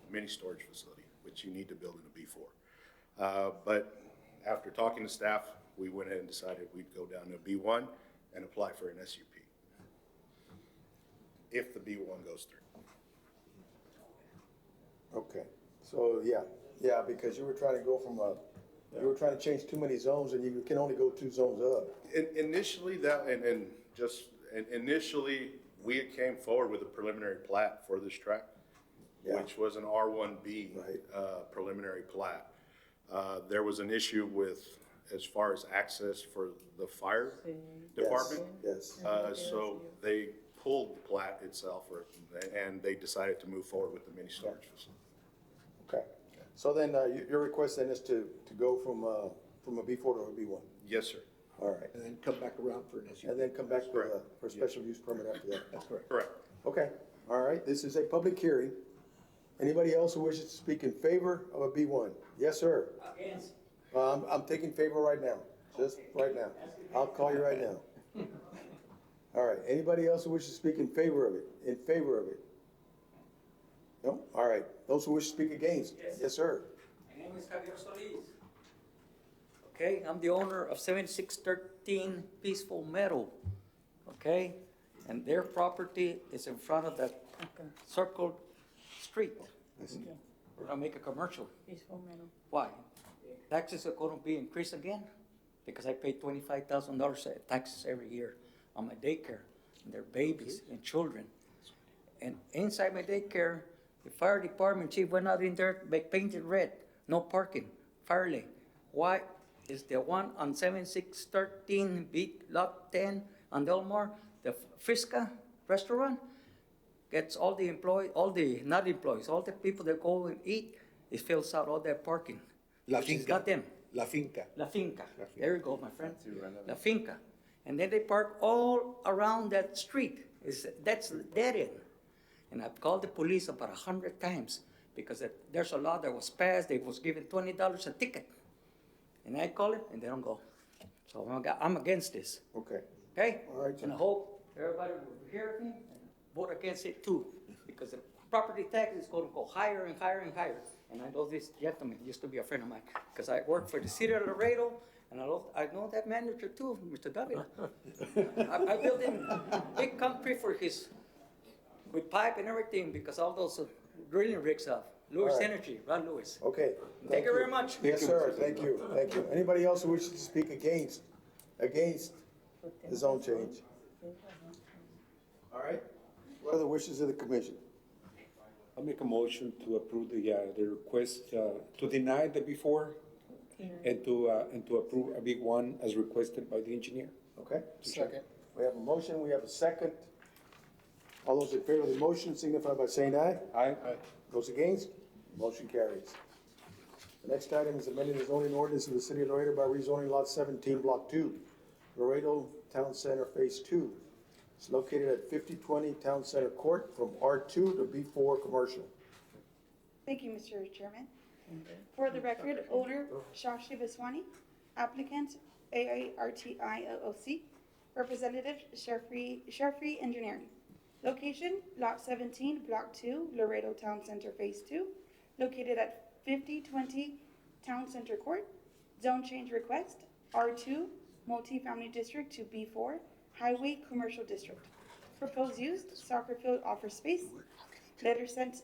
a mini storage facility, which you need to build in a B4. But after talking to staff, we went ahead and decided we'd go down to a B1 and apply for an SUP if the B1 goes through. okay, so yeah, because you were trying to go from you were trying to change too many zones and you can only go 2 zones up. Initially, initially, we came forward with a preliminary plat for this tract, Yeah. which was an R1B Right. preliminary plat. There was an issue with, as far as access for the fire department. Yes. So they pulled the plat itself, and they decided to move forward with the mini storage facility. Okay, so then your request then is to go from a B4 to a B1? Yes, sir. All right, and then come back around for an SUP. and then come back Correct. for a special use permit after that? That's correct. Correct. Okay, all right, this is a public hearing. Anybody else who wishes to speak in favor of a B1? Yes, sir. Against. I'm taking favor right now, just right now. I'll call you right now. All right, anybody else who wishes to speak in favor of it? In favor of it? No? All right, those who wish to speak against? Yes. Yes, sir. My name is Javier Solis. Okay, I'm the owner of 7613 Peaceful Meadow. Okay, and their property is in front of that circled street. We're gonna make a commercial. Why? Taxes are gonna be increased again because I pay $25,000 taxes every year on my daycare and their babies and children. And inside my daycare, the fire department chief went out in there, painted red, no parking, fire lane. Why is the one on 7613 beat lot 10 on Delmar, the Frisca restaurant, gets all the employees, not employees, all the people that go and eat, it fills out all that parking. La Which has Finca. got them. La Finca. La Finca. There you go, my friend. La Finca. And then they park all around that street. That's dead end. And I've called the police about 100 times because there's a law that was passed. They was given $20 a ticket. And I call it and they don't go. So I'm against this. Okay. Okay? All right, And I hope everybody will hear me and vote against it too. Because the property tax is going to go higher and higher and higher. And I know this gentleman used to be a friend of mine because I worked for the city of Laredo, and I know that manager too, Mr. Davila. I built him big concrete for with pipe and everything because all those drilling rigs have Lewis All right. Energy, Ron Lewis. Okay. Thank you very much. Yes, sir, thank you, thank you. Anybody else who wishes to speak against the zone change? All right, what are the wishes of the commission? I'll make a motion to approve the request, to deny the B4 and to approve a B1 as requested by the engineer. Okay? Second. We have a motion, we have a second. All those in favor of the motion signify by saying aye. Aye. Those against, motion carries. The next item is amending the zoning ordinance of the city of Laredo by rezoning lot 17, block 2, Laredo Town Center Phase 2. It's located at 5020 Town Center Court from R2 to B4 commercial. Thank you, Mr. Chairman. For the record, owner Shashi Viswani, applicant AARTI LLC, representative Sharfree Engineering. Location, lot 17, block 2, Laredo Town Center Phase 2, located at 5020 Town Center Court. Zone change request, R2, multifamily district to B4, highway commercial district. Proposed use, soccer field office space. Letter sent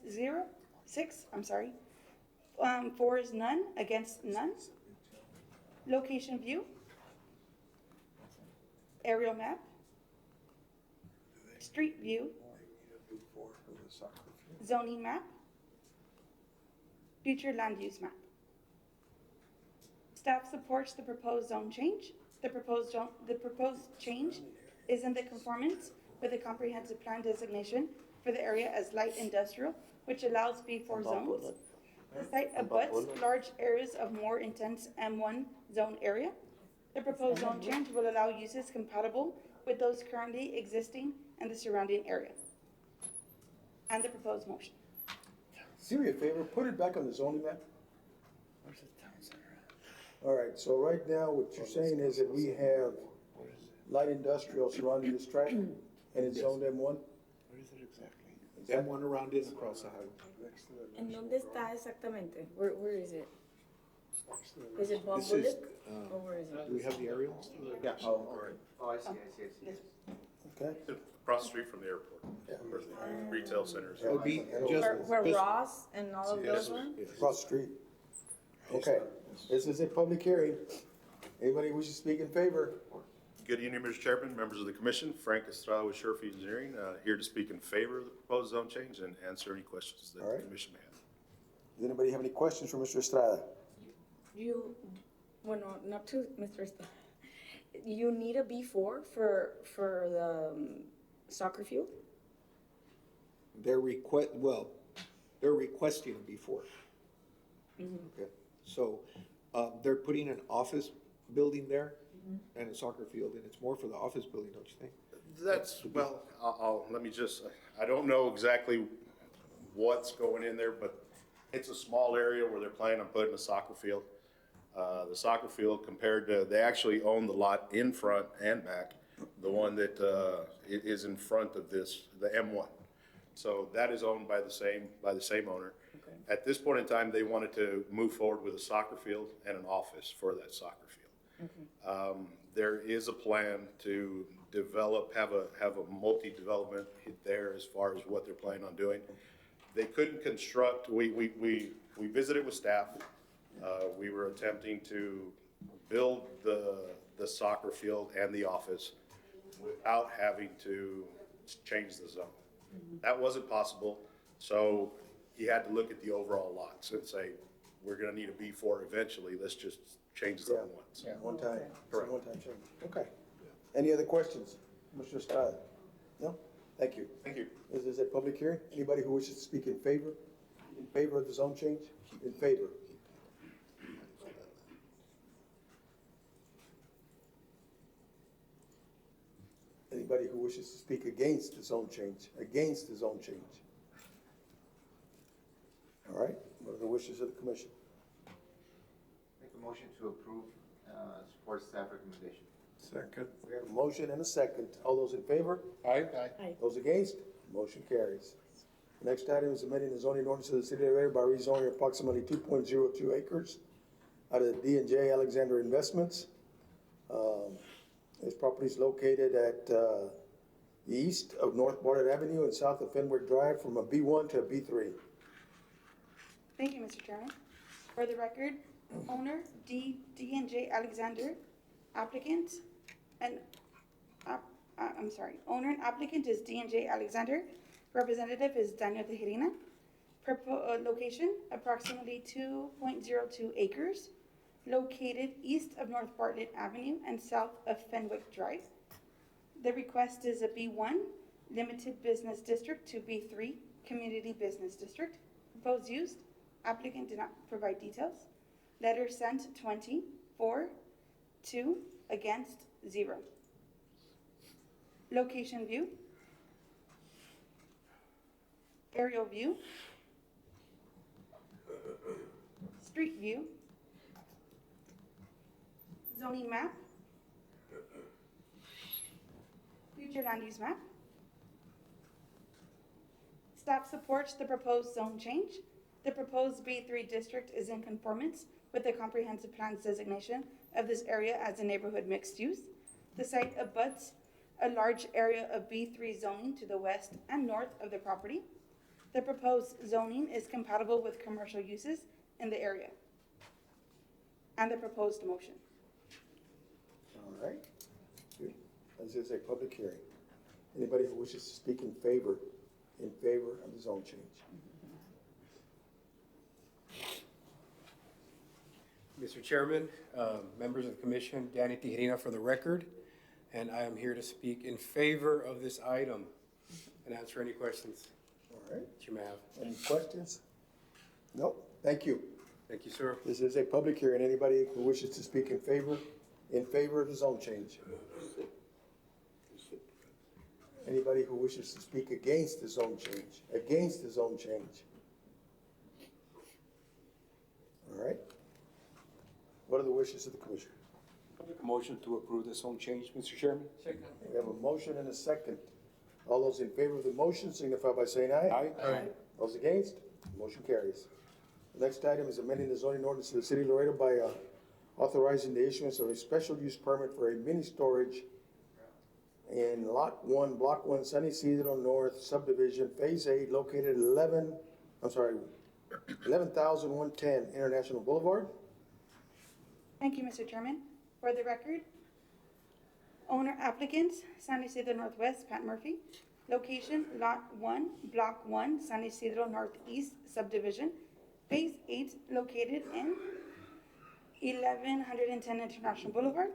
4 is none, against none. Location view. Aerial map. Street view. Zoning map. Future land use map. Staff supports the proposed zone change. The proposed change is in the conformance with the comprehensive plan designation for the area as light industrial, which allows B4 zones. The site abuts large areas of more intense M1 zone area. The proposed zone change will allow uses compatible with those currently existing in the surrounding area. And the proposed motion. Do me a favor, put it back on the zoning map. All right, so right now, what you're saying is that we have light industrial surrounding this tract, and it's zoned M1? What is it exactly? M1 around it across the highway. ¿En dónde está exactamente? Where is it? Is it Bob This is, Bullock? Or where is Do it? we have the aerial? Yeah. Oh, I see. Okay. Across the street from the airport, where the retail centers. It would be just. Where Ross and all of those are? Across the street. Okay, this is a public hearing. Anybody wish to speak in favor? Good evening, Mr. Chairman, members of the commission. Frank Estrada with Sherfy Engineering, here to speak in favor of the proposed zone change and answer any questions that All the right. commission may have. Does anybody have any questions for Mr. Estrada? Not to Mr. Estrada. You need a B4 for the soccer field? They're requesting a B4. Okay, so, they're putting an office building there and a soccer field, and it's more for the office building, don't you think? That's, well, I don't know exactly what's going in there, but it's a small area where they're planning on putting a soccer field. The soccer field compared to, they actually own the lot in front and back, the one that is in front of this, the M1. So that is owned by the same owner. Okay. At this point in time, they wanted to move forward with a soccer field and an office for that soccer field. Okay. There is a plan to develop, have a multi-development there as far as what they're planning on doing. They couldn't construct, we visited with staff. We were attempting to build the soccer field and the office without having to change the zone. That wasn't possible, so he had to look at the overall lots and say, we're gonna need a B4 eventually, let's just change the zone once. Yeah, one time. Correct. One time change. Okay. Any other questions, Mr. Estrada? No? Thank you. Thank you. This is a public hearing. Anybody who wishes to speak in favor of the zone change? In favor? Anybody who wishes to speak against the zone change? Against the zone change? All right, what are the wishes of the commission? Make a motion to approve, support staff recommendation. Second. We have a motion and a second. All those in favor? Aye. Aye. Those against? Motion carries. The next item is amending the zoning ordinance of the city of Laredo by rezoning approximately 2.02 acres out of the D&J Alexander Investments. This property is located at the east of North Bartlett Avenue and south of Fenwick Drive from a B1 to a B3. Thank you, Mr. Chairman. For the record, owner D&J Alexander, applicant, and, owner and applicant is D&J Alexander, representative is Daniel Tejerina. Location, approximately 2.02 acres, located east of North Bartlett Avenue and south of Fenwick Drive. The request is a B1, Limited Business District, to B3, Community Business District. Proposed use, applicant did not provide details. Letter sent 20, for, 2, against, 0. Location view, aerial view, street view, zoning map, future land use map. Staff supports the proposed zone change. The proposed B3 district is in conformance with the comprehensive plan's designation of this area as a neighborhood mixed use. The site abuts a large area of B3 zoning to the west and north of the property. The proposed zoning is compatible with commercial uses in the area. And the proposed motion. All right. Good. This is a public hearing. Anybody who wishes to speak in favor of the zone change? Mr. Chairman, members of the commission, Danny Tejerina for the record, and I am here to speak in favor of this item and answer any questions All right. that you may have. Any questions? Nope. Thank you. Thank you, sir. This is a public hearing. Anybody who wishes to speak in favor of the zone change? Anybody who wishes to speak against the zone change? Against the zone change? All right. What are the wishes of the commission? I make a motion to approve the zone change, Mr. Chairman. Second. We have a motion and a second. All those in favor of the motion signify by saying aye. Aye. Aye. Those against? Motion carries. The next item is amending the zoning ordinance of the city of Laredo by authorizing the issuance of a special use permit for a mini storage in Lot 1, Block 1, San Isidro North Subdivision, Phase 8, located 11,110 International Boulevard. Thank you, Mr. Chairman. For the record, owner applicants, San Isidro Northwest, Pat Murphy. Location, Lot 1, Block 1, San Isidro Northeast Subdivision, Phase 8, located in 1110 International Boulevard.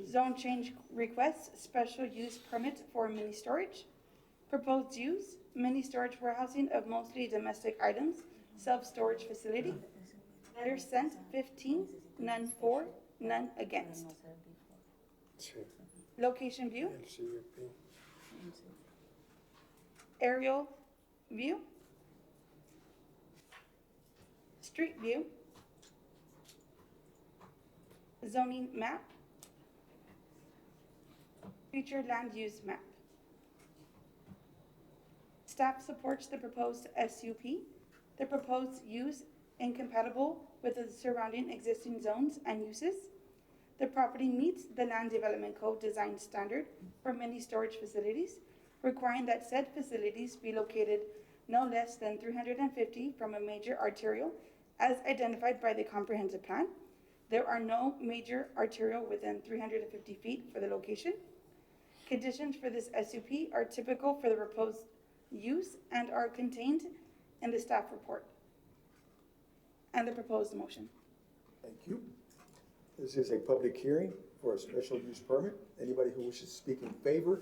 Zone change request, special use permit for mini storage. Proposed use, mini storage warehousing of mostly domestic items, self-storage facility. Letter sent 15, none for, none against. Location view, aerial view, street view, zoning map, future land use map. Staff supports the proposed SUP. The proposed use incompatible with the surrounding existing zones and uses. The property meets the Land Development Code design standard for mini storage facilities, requiring that said facilities be located no less than 350 from a major arterial as identified by the comprehensive plan. There are no major arterial within 350 feet for the location. Conditions for this SUP are typical for the proposed use and are contained in the staff report and the proposed motion. Thank you. This is a public hearing for a special use permit. Anybody who wishes to speak in favor?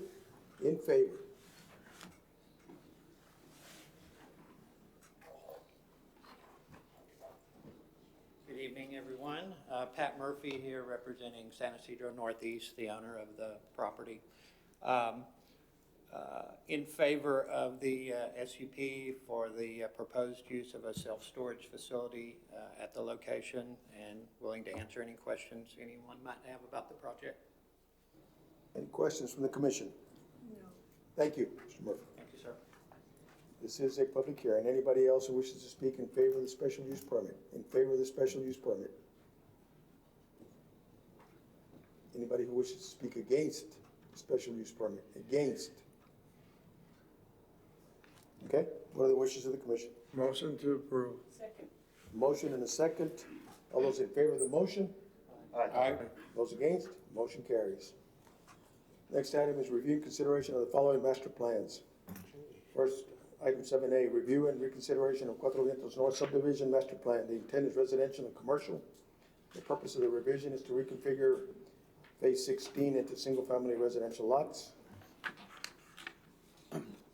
In favor. Good evening, everyone. Pat Murphy here representing San Isidro Northeast, the owner of the property. In favor of the SUP for the proposed use of a self-storage facility at the location, and willing to answer any questions anyone might have about the project. Any questions from the commission? No. Thank you, Mr. Murphy. Thank you, sir. This is a public hearing. Anybody else who wishes to speak in favor of the special use permit? In favor of the special use permit? Anybody who wishes to speak against the special use permit? Against? Okay, what are the wishes of the commission? Motion to approve. Second. Motion and a second. All those in favor of the motion? Aye. Those against? Motion carries. Next item is review and consideration of the following master plans. First, item 7A, review and reconsideration of Cuatro Vientos North Subdivision Master Plan. The intent is residential and commercial. The purpose of the revision is to reconfigure Phase 16 into single-family residential lots.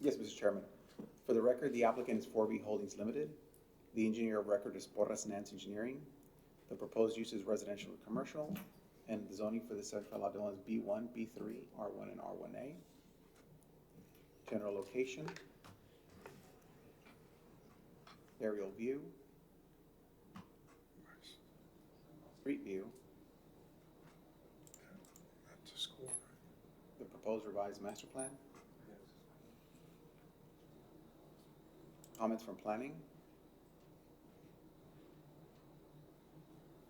Yes, Mr. Chairman. For the record, the applicant is 4B Holdings Limited. The engineer of record is Porras Nance Engineering. The proposed use is residential and commercial, and the zoning for the central lot development is B1, B3, R1, and R1A. General location. Aerial view. Street view. That's a school, The proposed revised master plan. Comments from planning.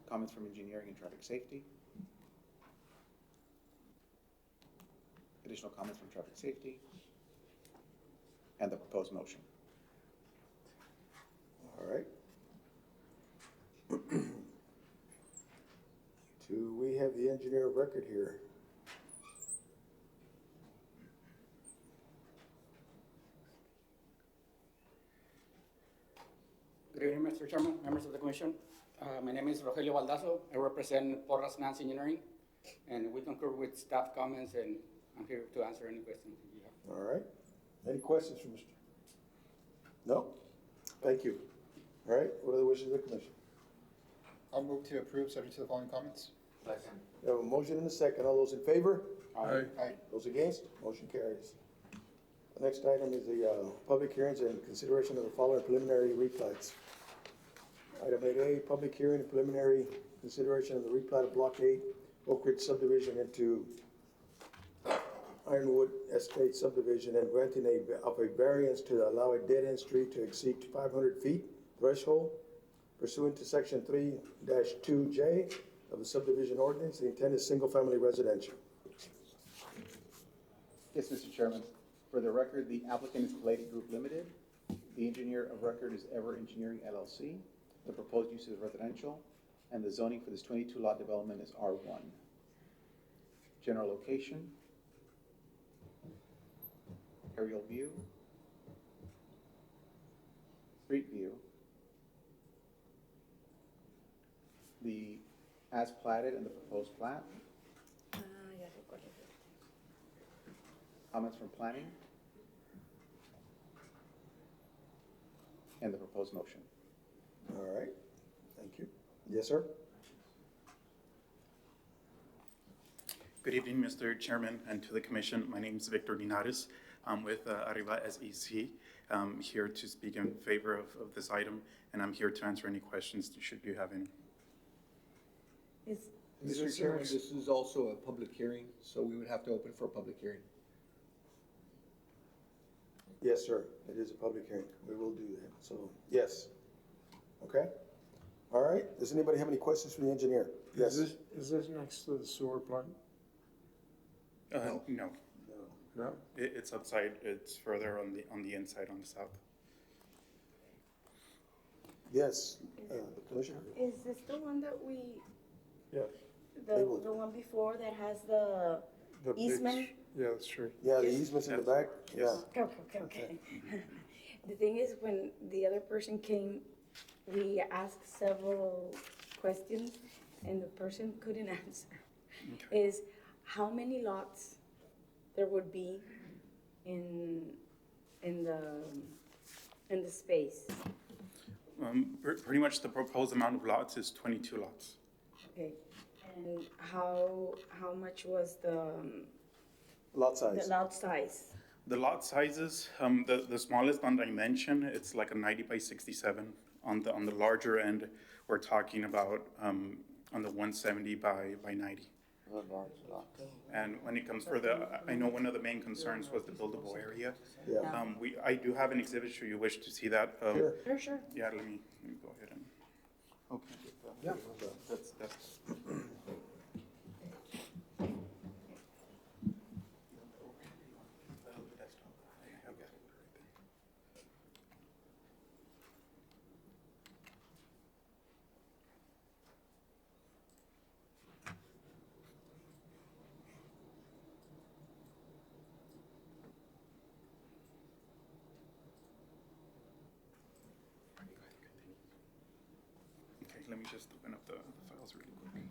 Comments from engineering and traffic safety. Additional comments from traffic safety. And the proposed motion. All right. Do we have the engineer of record here? Good evening, Mr. Chairman, members of the commission. My name is Rogelio Baldazo. I represent Porras Nance Engineering, and we concur with staff comments, and I'm here to answer any questions that you have. All right. Any questions from Mr.? No? Thank you. All right, what are the wishes of the commission? I'll move to approve, subject to the following comments. We have a motion and a second. All those in favor? Aye. Those against? Motion carries. The next item is the public hearings and consideration of the following preliminary replats. Item 8A, public hearing and preliminary consideration of the replat of Block 8, Oak Ridge subdivision into Ironwood Estate subdivision and granting a variance to allow a dead-end street to exceed 500 feet threshold pursuant to section 3-2J of the subdivision ordinance. The intent is single-family residential. Yes, Mr. Chairman. For the record, the applicant is Palladium Group Limited. The engineer of record is Ever Engineering LLC. The proposed use is residential, and the zoning for this 22 lot development is R1. General location. Aerial view. Street view. The as platted and the proposed plat. Comments from planning. And the proposed motion. All right, thank you. Yes, sir? Good evening, Mr. Chairman, and to the Commission. My name is Victor Linares. I'm with Arriba SEC. I'm here to speak in favor of this item, and I'm here to answer any questions should you have any. Mr. Chairman, this is also a public hearing, so we would have to open for a public hearing. Yes, sir. It is a public hearing. We will do that. So, yes. Okay. All right. Does anybody have any questions for the engineer? Yes. Is this next to the sewer plant? No. No? It's outside. It's further on the inside, on the south. Yes. The commissioner? Is this the one that we, Yeah. the one before that has the easement? Yeah, that's true. Yeah, the easement's in the back? Yes. Yeah. Okay. The thing is, when the other person came, we asked several questions and the person couldn't answer. Okay. Is how many lots there would be in the space? Pretty much the proposed amount of lots is 22 lots. Okay, and how much was the Lot size? the lot size? The lot sizes, the smallest one I mentioned, it's like a 90 by 67. On the larger end, we're talking about on the 170 by 90. And when it comes for I know one of the main concerns was the buildable area. Yeah. I do have an exhibit should you wish to see that. Sure. Yeah, let me go ahead and. Okay. Yeah. That's. let me just open up the files really quick.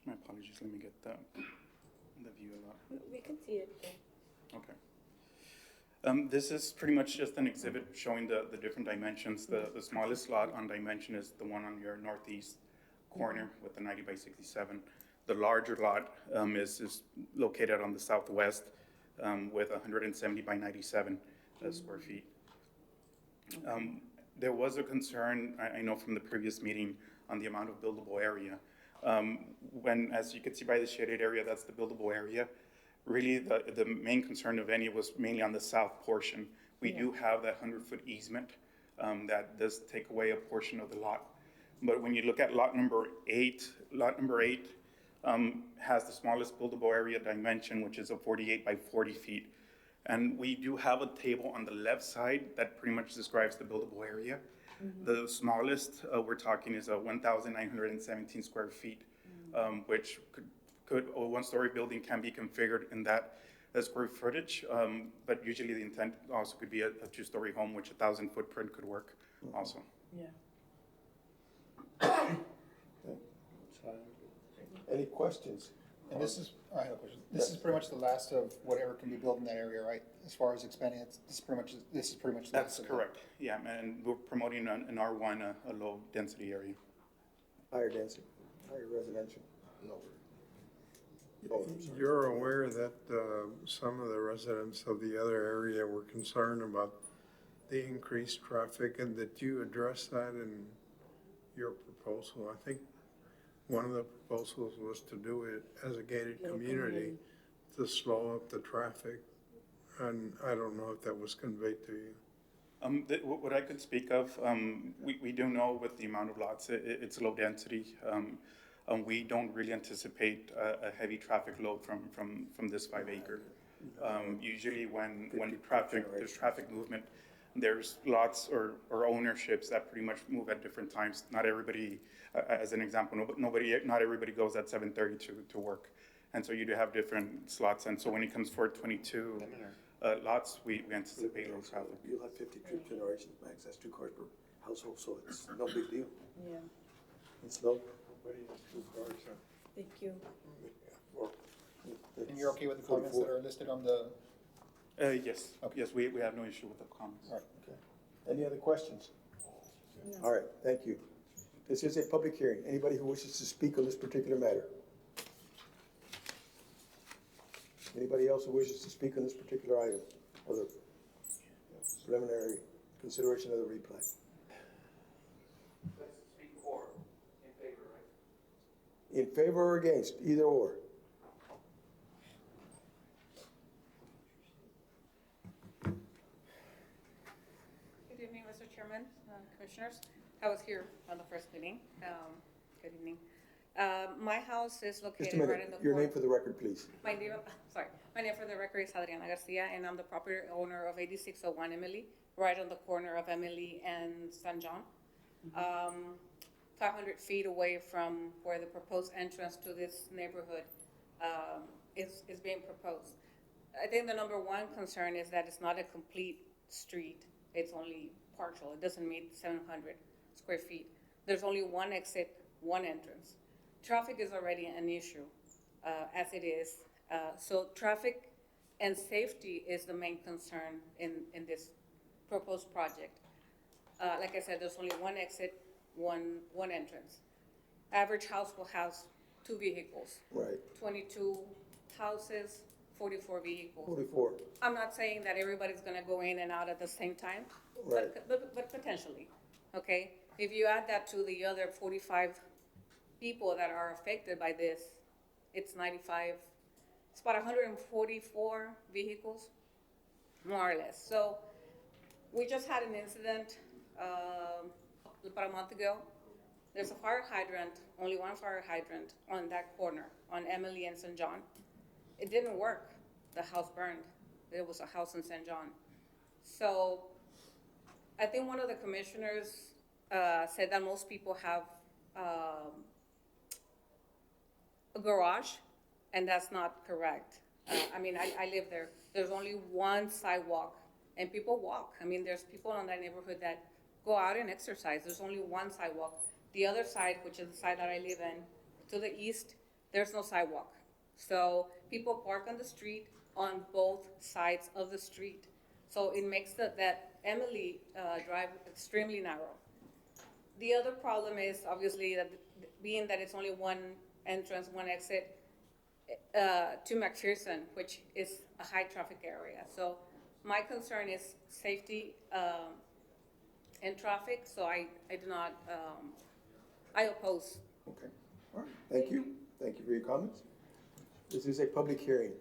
My apologies, let me get the view a lot. We can see it. Okay. This is pretty much just an exhibit showing the different dimensions. The smallest lot on dimension is the one on your northeast corner with the 90 by 67. The larger lot is located on the southwest with 170 by 97 square feet. There was a concern, I know from the previous meeting, on the amount of buildable area. When, as you can see by the shaded area, that's the buildable area. Really, the main concern of any was mainly on the south portion. We do have that 100-foot easement that does take away a portion of the lot. But when you look at lot number eight has the smallest buildable area dimension, which is a 48 by 40 feet. And we do have a table on the left side that pretty much describes the buildable area. The smallest we're talking is 1,917 square feet, which a one-story building can be configured in that square footage, but usually the intent also could be a two-story home, which 1,000 footprint could work also. Any questions? And this is, I have a question. This is pretty much the last of whatever can be built in that area, right? As far as expanding it, this is pretty much the That's last of it. correct, yeah, and we're promoting an R1, a low-density area. Higher density, higher residential. Oh, I'm sorry. You're aware that some of the residents of the other area were concerned about the increased traffic, and that you addressed that in your proposal. I think one of the proposals was to do it as a gated community to slow up the traffic, and I don't know if that was conveyed to you. What I could speak of, we do know with the amount of lots, it's low density. We don't really anticipate a heavy traffic load from this 5 acre. Usually when there's traffic movement, there's lots or ownerships that pretty much move at different times. Not everybody, as an example, not everybody goes at 7:30 to work. And so you do have different slots. And so when it comes for 22 lots, we anticipate low traffic. You'll have 50 trip generations max, that's 2 cars per household, so it's no big deal. Yeah. It's low. Nobody has 2 cars, huh? Thank you. And you're okay with the comments that are listed on the? Yes, Okay. yes, we have no issue with the comments. All right. Okay. Any other questions? No. All right, thank you. This is a public hearing. Anybody who wishes to speak on this particular matter? Anybody else who wishes to speak on this particular item or the preliminary consideration of the replat? Let's speak for, in favor, right? In favor or against, either or? Good evening, Mr. Chairman, Commissioners. I was here on the first meeting. Good evening. My house is Just a located right in minute, the. your name for the record, please. My name for the record is Adriana Garcia, and I'm the property owner of 8601 Emily, right on the corner of Emily and San John. 500 feet away from where the proposed entrance to this neighborhood is being proposed. I think the number one concern is that it's not a complete street. It's only partial. It doesn't meet 700 square feet. There's only one exit, one entrance. Traffic is already an issue as it is. So traffic and safety is the main concern in this proposed project. Like I said, there's only one exit, one entrance. Average house will house 2 vehicles. Right. 22 houses, 44 vehicles. 44. I'm not saying that everybody's gonna go in and out at the same time, Right. but potentially, okay? If you add that to the other 45 people that are affected by this, it's 95, it's about 144 vehicles, more or less. So we just had an incident about a month ago. There's a fire hydrant, only one fire hydrant on that corner, on Emily and St. John. It didn't work. The house burned. There was a house in San John. So I think one of the commissioners said that most people have a garage, and that's not correct. I mean, I live there. There's only one sidewalk, and people walk. I mean, there's people in that neighborhood that go out and exercise. There's only one sidewalk. The other side, which is the side that I live in, to the east, there's no sidewalk. So people park on the street on both sides of the street. So it makes that Emily Drive extremely narrow. The other problem is obviously that being that it's only one entrance, one exit to McPherson, which is a high traffic area. So my concern is safety and traffic, so I do not, I oppose. Okay, all right, thank you. Thank you for your comments. This is a public hearing.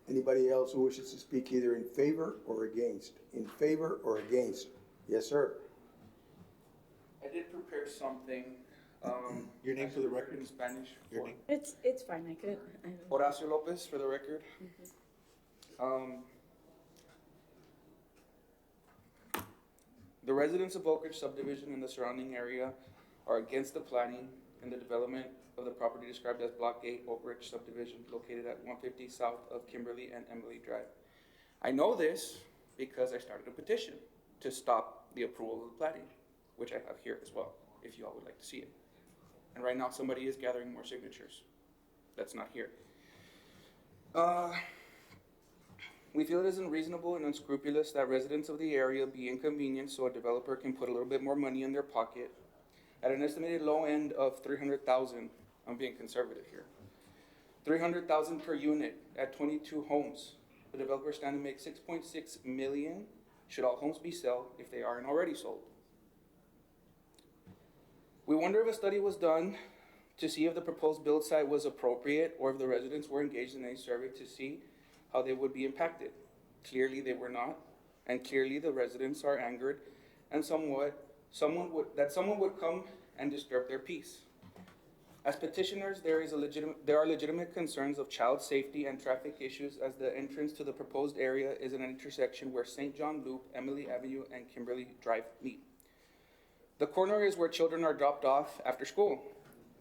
Anybody else who wishes to speak either in favor or against? In favor or against? Yes, sir. I did prepare something. Your name for the record? In Spanish. Your name? It's fine, I couldn't. Horacio Lopez for the record. The residents of Oak Ridge Subdivision and the surrounding area are against the planning and the development of the property described as Block 8 Oak Ridge Subdivision located at 150 south of Kimberly and Emily Drive. I know this because I started a petition to stop the approval of the planning, which I have here as well, if you all would like to see it. And right now somebody is gathering more signatures. That's not here. We feel it is unreasonable and unscrupulous that residents of the area be inconvenienced so a developer can put a little bit more money in their pocket. At an estimated low end of $300,000, I'm being conservative here. $300,000 per unit at 22 homes. The developer stand to make $6.6 million should all homes be sold if they aren't already sold. We wonder if a study was done to see if the proposed build site was appropriate or if the residents were engaged in a survey to see how they would be impacted. Clearly they were not, and clearly the residents are angered and someone would come and disturb their peace. As petitioners, there are legitimate concerns of child safety and traffic issues as the entrance to the proposed area is in an intersection where St. John Loop, Emily Avenue, and Kimberly Drive meet. The corner is where children are dropped off after school.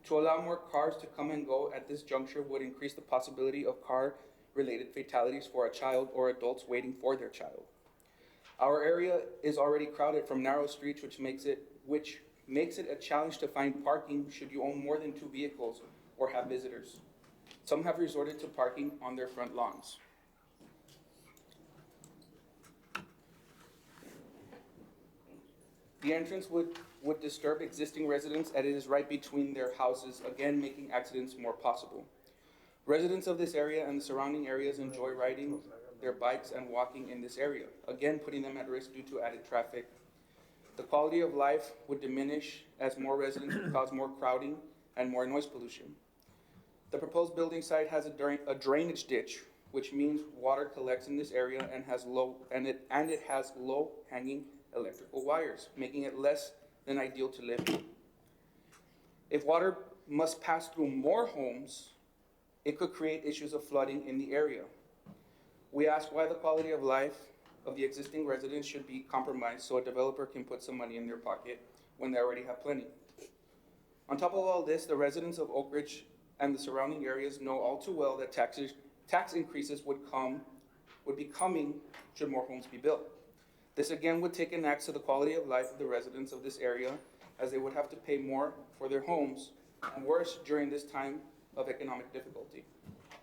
To allow more cars to come and go at this juncture would increase the possibility of car-related fatalities for a child or adults waiting for their child. Our area is already crowded from narrow streets, which makes it a challenge to find parking should you own more than 2 vehicles or have visitors. Some have resorted to parking on their front lawns. The entrance would disturb existing residents as it is right between their houses, again making accidents more possible. Residents of this area and the surrounding areas enjoy riding their bikes and walking in this area, again putting them at risk due to added traffic. The quality of life would diminish as more residents would cause more crowding and more noise pollution. The proposed building site has a drainage ditch, which means water collects in this area and it has low hanging electrical wires, making it less than ideal to live in. If water must pass through more homes, it could create issues of flooding in the area. We ask why the quality of life of the existing residents should be compromised so a developer can put some money in their pocket when they already have plenty. On top of all this, the residents of Oak Ridge and the surrounding areas know all too well that tax increases would be coming should more homes be built. This again would take an axe to the quality of life of the residents of this area, as they would have to pay more for their homes, and worse during this time of economic difficulty.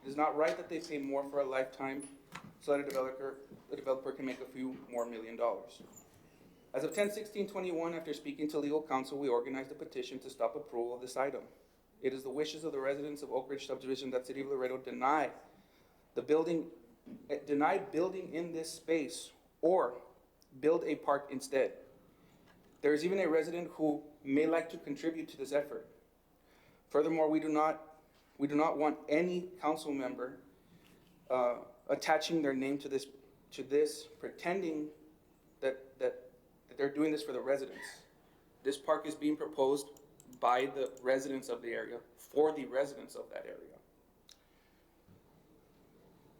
It is not right that they pay more for a lifetime so that the developer can make a few more $1 million. As of 10/16/21, after speaking to legal counsel, we organized a petition to stop approval of this item. It is the wishes of the residents of Oak Ridge Subdivision that City of Laredo deny building in this space or build a park instead. There is even a resident who may like to contribute to this effort. Furthermore, we do not want any council member attaching their name to this, pretending that they're doing this for the residents. This park is being proposed by the residents of the area, for the residents of that area.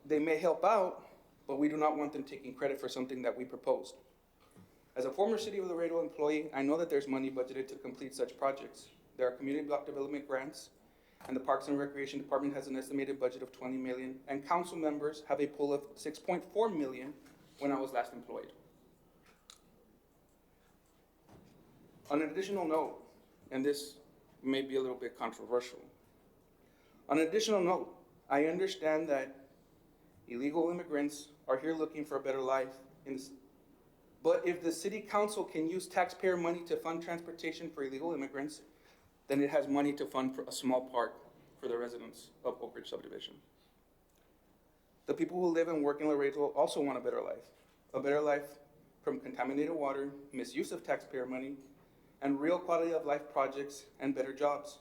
They may help out, but we do not want them taking credit for something that we proposed. As a former City of Laredo employee, I know that there's money budgeted to complete such projects. There are community block development grants, and the Parks and Recreation Department has an estimated budget of 20 million, and council members have a pool of 6.4 million when I was last employed. On an additional note, and this may be a little bit controversial, on an additional note, I understand that illegal immigrants are here looking for a better life, but if the city council can use taxpayer money to fund transportation for illegal immigrants, then it has money to fund for a small part for the residents of Oak Ridge Subdivision. The people who live and work in Laredo also want a better life from contaminated water, misuse of taxpayer money, and real quality of life projects and better jobs.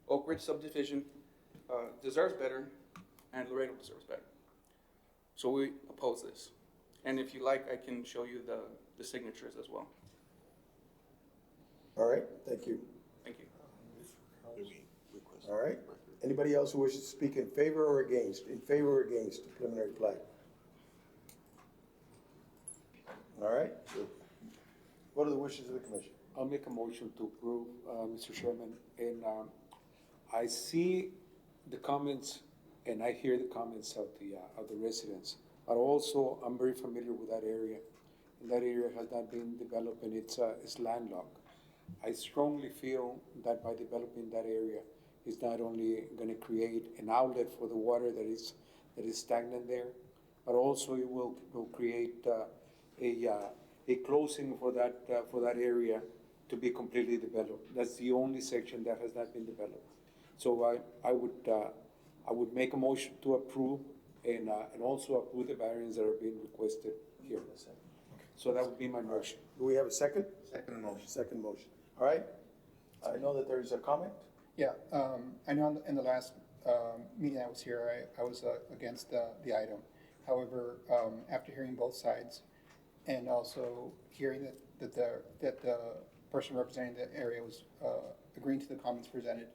Oak Ridge Subdivision deserves better, and Laredo deserves better. So we oppose this. And if you like, I can show you the signatures as well. All right, thank you. Thank you. All right. Anybody else who wishes to speak in favor or against? In favor or against the preliminary plat? All right. What are the wishes of the commission? I'll make a motion to approve, Mr. Chairman, and I see the comments and I hear the comments of the residents, but also I'm very familiar with that area, and that area has not been developed and it's landlocked. I strongly feel that by developing that area, it's not only going to create an outlet for the water that is stagnant there, but also it will create a closing for that area to be completely developed. That's the only section that has not been developed. So I would make a motion to approve and also approve the variants that are being requested here. So that would be my motion. Do we have a second? Second motion. Second motion. All right. I know that there is a comment. Yeah, I know in the last meeting I was here, I was against the item. However, after hearing both sides and also hearing that the person representing the area was agreeing to the comments presented,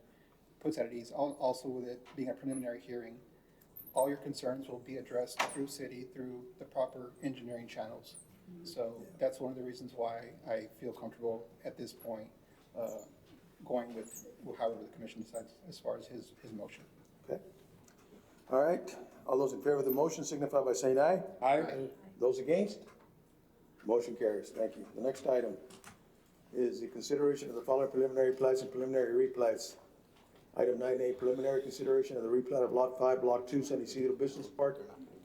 puts at ease. Also with it being a preliminary hearing, all your concerns will be addressed through city, through the proper engineering channels. So that's one of the reasons why I feel comfortable at this point going with however the commission decides as far as his motion. Okay. All right. All those in favor of the motion signify by saying aye. Aye. Those against? Motion carries. Thank you. The next item is the consideration of the following preliminary plats and preliminary replats. Item 9A, preliminary consideration of the replat of Lot 5, Block 2, San Isidro Business Park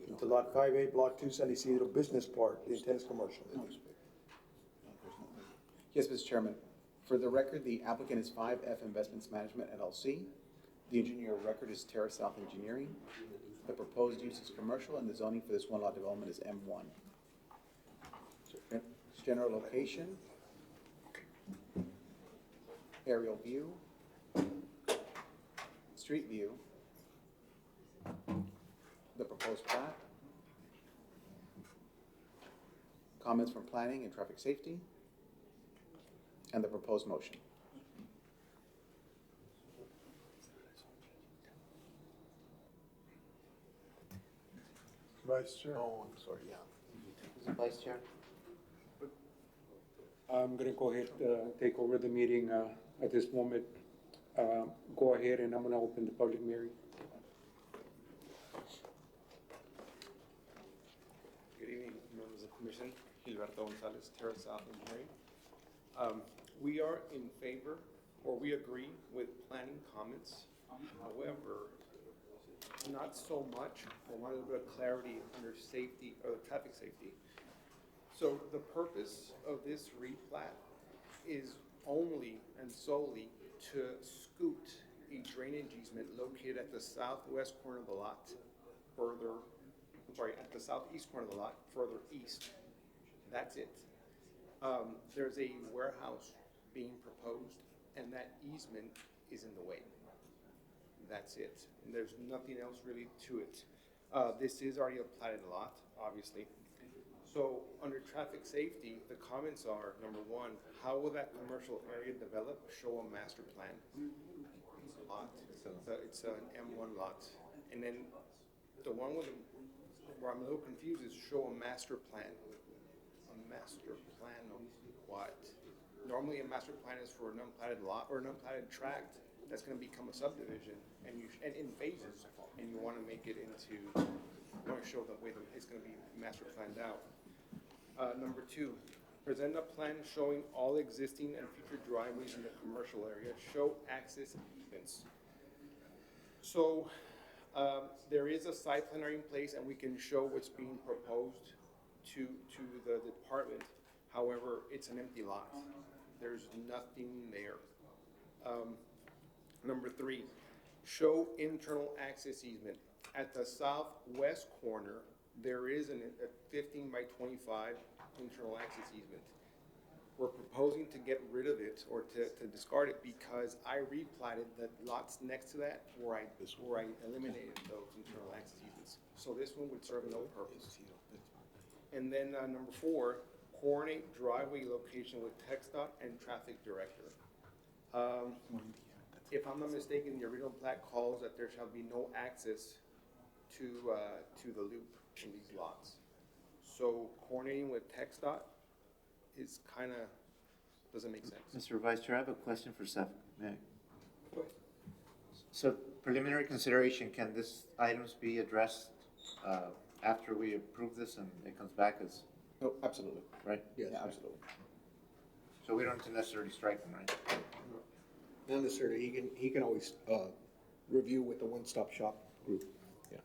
into Lot 5A, Block 2, San Isidro Business Park. The intent is commercial. Yes, Mr. Chairman. For the record, the applicant is 5F Investments Management LLC. The engineer of record is Terra South Engineering. The proposed use is commercial, and the zoning for this one lot development is M1. General location, aerial view, street view, the proposed plat, comments from planning and traffic safety, and the proposed motion. Vice Chair. Oh, I'm sorry, yeah. Vice Chair? I'm gonna go ahead, take over the meeting, at this moment. Go ahead and I'm gonna open the public hearing. Good evening, members of the commission. Gilberto Gonzalez, Terra South Engineering. We are in favor, or we agree with planning comments. However, not so much. I want a little bit of clarity under safety or traffic safety. So the purpose of this replat is only and solely to scoot a drainage easement located at the southwest corner of the lot, at the southeast corner of the lot, further east. That's it. There's a warehouse being proposed, and that easement is in the way. That's it. And there's nothing else really to it. This is already a platted lot, obviously. So under traffic safety, the comments are, number one, how will that commercial area develop? Show a master plan. Lot. It's an M1 lot. And then the one with where I'm a little confused is show a master plan. A master plan of what? Normally, a master plan is for an unplatted lot or an unplatted tract that's gonna become a subdivision, and in phases, and you wanna make it into, you wanna show the way that it's gonna be master planned out. Number 2, present a plan showing all existing and future driveways in the commercial area. Show access easements. So, there is a site plan already in place, and we can show what's being proposed to the department. However, it's an empty lot. There's nothing there. Number 3, show internal access easement. At the southwest corner, there is a 15 by 25 internal access easement. We're proposing to get rid of it or to discard it because I replatted the lots next to that where I eliminated those internal access easements. So this one would serve no purpose. And then number 4, coordinate driveway location with TxDOT and traffic director. If I'm not mistaken, the original plat calls that there shall be no access to the loop in these lots. So coordinating with TxDOT is kind of, doesn't make sense. Mr. Vice Chair, I have a question for Seth. May I? Go ahead. So preliminary consideration, can this items be addressed after we approve this and it comes back as, Oh, absolutely. right? Yes, Yeah, absolutely. So we don't have to necessarily strike them, right? Not necessarily, he can always, review with the one-stop shop group, yeah.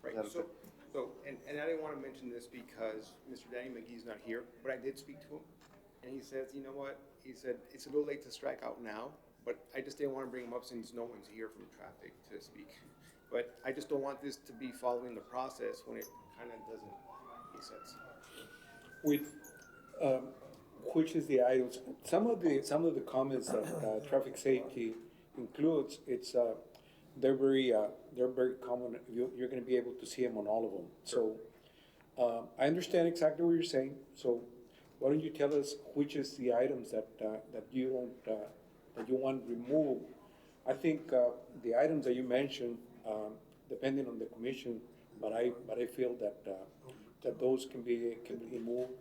Right, Is that so, and I didn't want to mention this because Mr. Danny McGee's not here, but I did speak to him, and he says, you know what, he said, it's a little late to strike out now, but I just didn't want to bring him up since no one's here from traffic to speak. But I just don't want this to be following the process when it kind of doesn't make sense. With, which is the items, some of the comments that traffic safety includes, it's, they're very common. You're gonna be able to see them on all of them. So, I understand exactly what you're saying. So why don't you tell us which is the items that you don't, that you want removed? I think, the items that you mentioned, depending on the commission, but I feel that those can be removed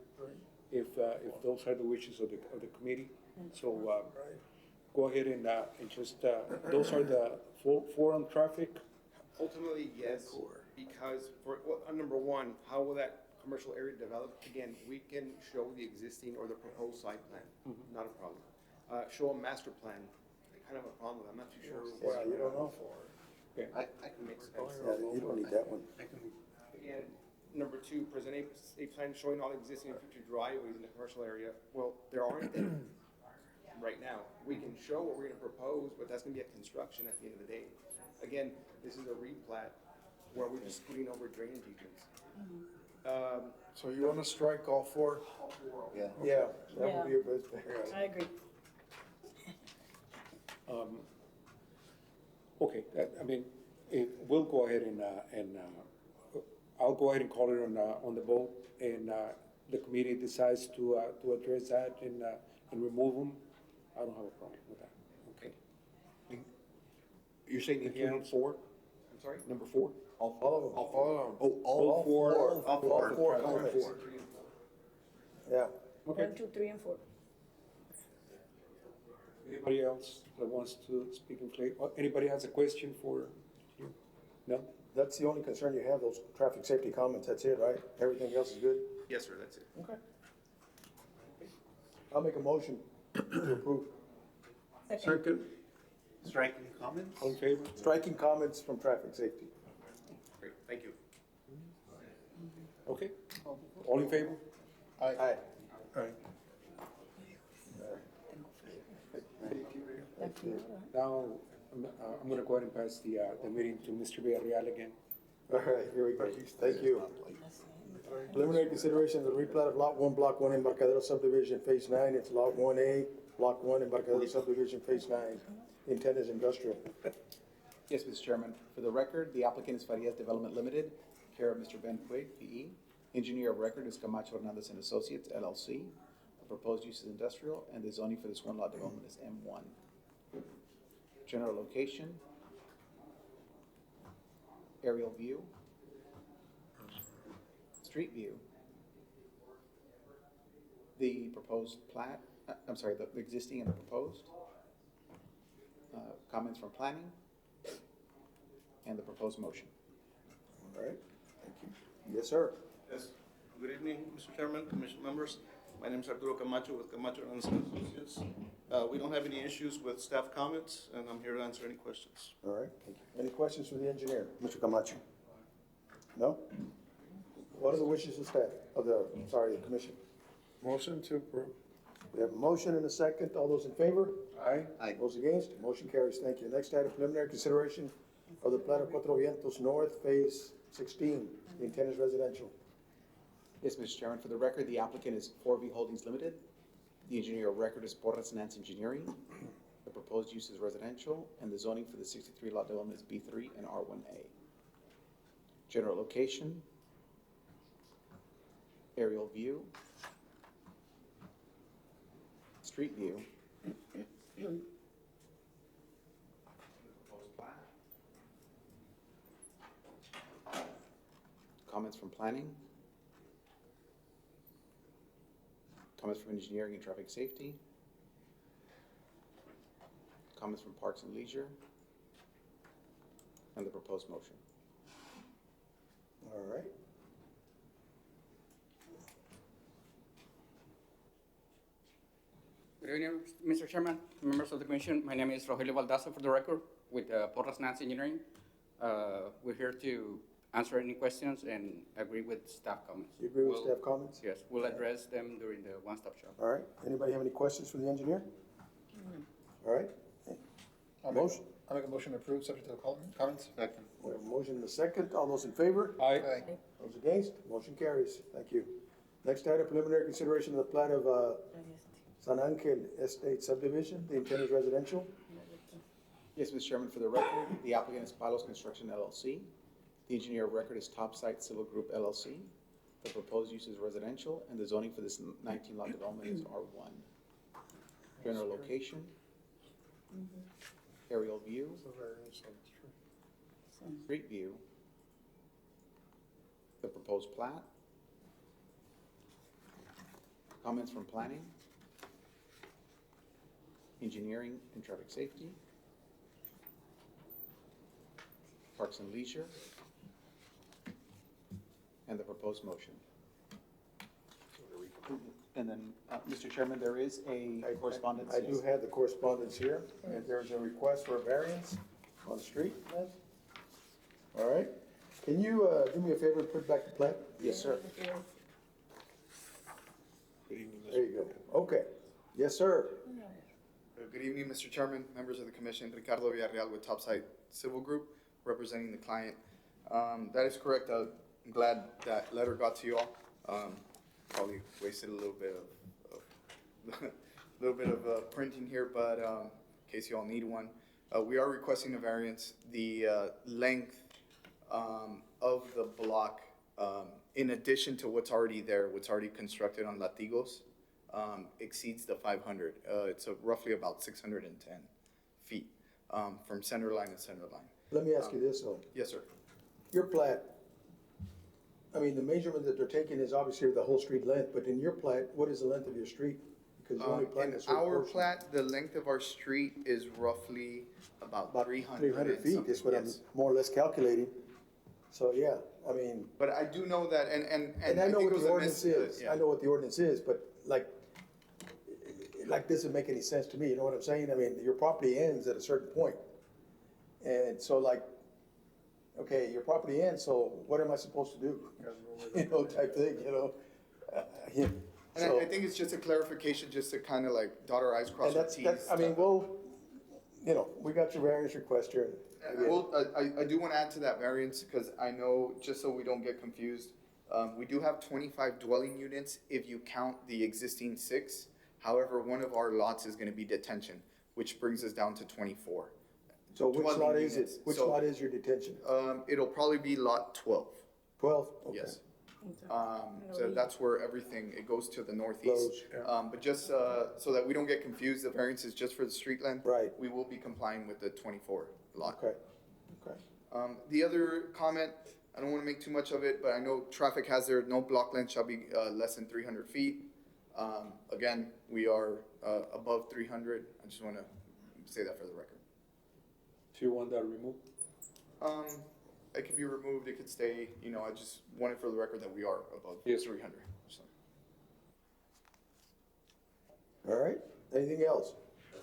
if those are the wishes of the committee. So, go ahead and just, those are the four on traffic. Ultimately, yes, because for, well, number 1, how will that commercial area develop? Again, we can show the existing or the proposed site plan, not a problem. Show a master plan, kind of a problem, I'm not too sure. Yeah, you don't know. Okay. I can make sense. Yeah, you don't need that one. And number 2, present a plan showing all existing and future driveways in the commercial area. Well, there aren't any right now. We can show what we're gonna propose, but that's gonna be a construction at the end of the day. Again, this is a replat where we're just putting over drainage easements. So you want to strike all 4? Yeah. Yeah, that would be your best bet. I agree. Okay, I mean, we'll go ahead and I'll go ahead and call it on the vote, and the committee decides to address that and remove them. I don't have a problem with that. Okay. You're saying including 4? I'm sorry? Number 4? All of them. Oh, all 4? All four comments. Yeah. Okay. 1, 2, 3, and 4. Anybody else that wants to speak in favor? Anybody has a question for you? No? That's the only concern you have, those traffic safety comments, that's it, right? Everything else is good? Yes, sir, that's it. Okay. I'll make a motion to approve. Second. Striking comments? All in favor? Striking comments from traffic safety. Great, thank you. Okay. All in favor? Aye. Now, I'm gonna go ahead and pass the meeting to Mr. Villarreal again. All right, here we go. Thank you. Preliminary consideration of the replat of Lot 1, Block 1, Embarcadero Subdivision, Phase 9. It's Lot 1A, Block 1, Embarcadero Subdivision, Phase 9. Intent is industrial. Yes, Mr. Chairman. For the record, the applicant is Farias Development Limited, care of Mr. Ben Puig, P.E. Engineer of record is Camacho Hernandez and Associates, LLC. The proposed use is industrial, and the zoning for this one lot development is M1. General location, aerial view, Street view, the proposed plat, I'm sorry, the existing and the proposed, comments from planning, and the proposed motion. All right, thank you. Yes, sir. Yes. Good evening, Mr. Chairman, Commission members. My name is Arturo Camacho with Camacho and Associates. We don't have any issues with staff comments, and I'm here to answer any questions. All right, thank you. Any questions for the engineer? Mr. Camacho? No? What are the wishes of staff, the commission? Motion to approve. We have a motion and a second. All those in favor? Aye. Aye. Those against? Motion carries. Thank you. Next item, preliminary consideration of the plat of Cuatro Vientos North, Phase 16. The intent is residential. Yes, Mr. Chairman, for the record, the applicant is 4V Holdings Limited. The engineer of record is Porras Nance Engineering. The proposed use is residential, and the zoning for the 63 lot development is B3 and R1A. General location, aerial view, street view, comments from planning, comments from engineering and traffic safety, comments from parks and leisure, and the proposed motion. All right. Good evening, Mr. Chairman, members of the commission. My name is Rogelio Baldasso, for the record, with Porras Nance Engineering. We're here to answer any questions and agree with staff comments. You agree with staff comments? Yes, we'll address them during the one-stop shop. All right. Anybody have any questions for the engineer? All right. Motion? I'll make a motion to approve, subject to the comments. Second. We have a motion and a second. All those in favor? Aye. Those against? Motion carries. Thank you. Next item, preliminary consideration of the plat of San Angel Estate Subdivision. The intent is residential. Yes, Mr. Chairman, for the record, the applicant is Palos Construction LLC. The engineer of record is Topside Civil Group LLC. The proposed use is residential, and the zoning for this 19 lot development is R1. General location, aerial view, street view, the proposed plat, comments from planning, engineering and traffic safety, parks and leisure, and the proposed motion. And then, Mr. Chairman, there is a correspondence. I do have the correspondence here, and there's a request for a variance on the street. All right. Can you do me a favor and put back the plat? Yes, sir. There you go. Okay. Yes, sir. Good evening, Mr. Chairman, members of the commission. Ricardo Villarreal with Topside Civil Group, representing the client. That is correct. I'm glad that letter got to you all. Probably wasted a little bit of printing here, but in case you all need one, we are requesting a variance. The length of the block, in addition to what's already there, what's already constructed on Latigos, exceeds the 500. It's roughly about 610 feet from center line to center line. Let me ask you this, though. Yes, sir. Your plat, I mean, the measurement that they're taking is obviously the whole street length, but in your plat, what is the length of your street? Because you only plat In a certain our portion. plat, the length of our street is roughly about 300. 300 feet is what I'm yes. more or less calculating. So, yeah, I mean. But I do know that, and I know think what it was the a ordinance is. yeah. I know what the ordinance is, but like doesn't make any sense to me. You know what I'm saying? I mean, your property ends at a certain point. And so like, okay, your property ends, so what am I supposed to do? You know, type thing, you know? Yeah. And So- I think it's just a clarification, just to kind of like dot our i's, cross And our that's, t's. I mean, we'll, you know, we got your variance request here. Well, I do want to add to that variance, because I know, just so we don't get confused, we do have 25 dwelling units if you count the existing 6. However, one of our lots is going to be detention, which brings us down to 24. So which dwelling lot is it? units. Which So, lot is your detention? It'll probably be lot 12. 12? Okay. Yes. So that's where everything, it goes to the northeast. But just so that we don't get confused, the variance is just for the street length. Right. We will be complying with the 24 lot. Okay, okay. The other comment, I don't want to make too much of it, but I know traffic has there, no block length shall be less than 300 feet. Again, we are above 300. I just want to say that for the record. Do you want that removed? It could be removed, it could stay, you know, I just want it for the record that we are above Yes, sir. 300. So. All right, anything else? Do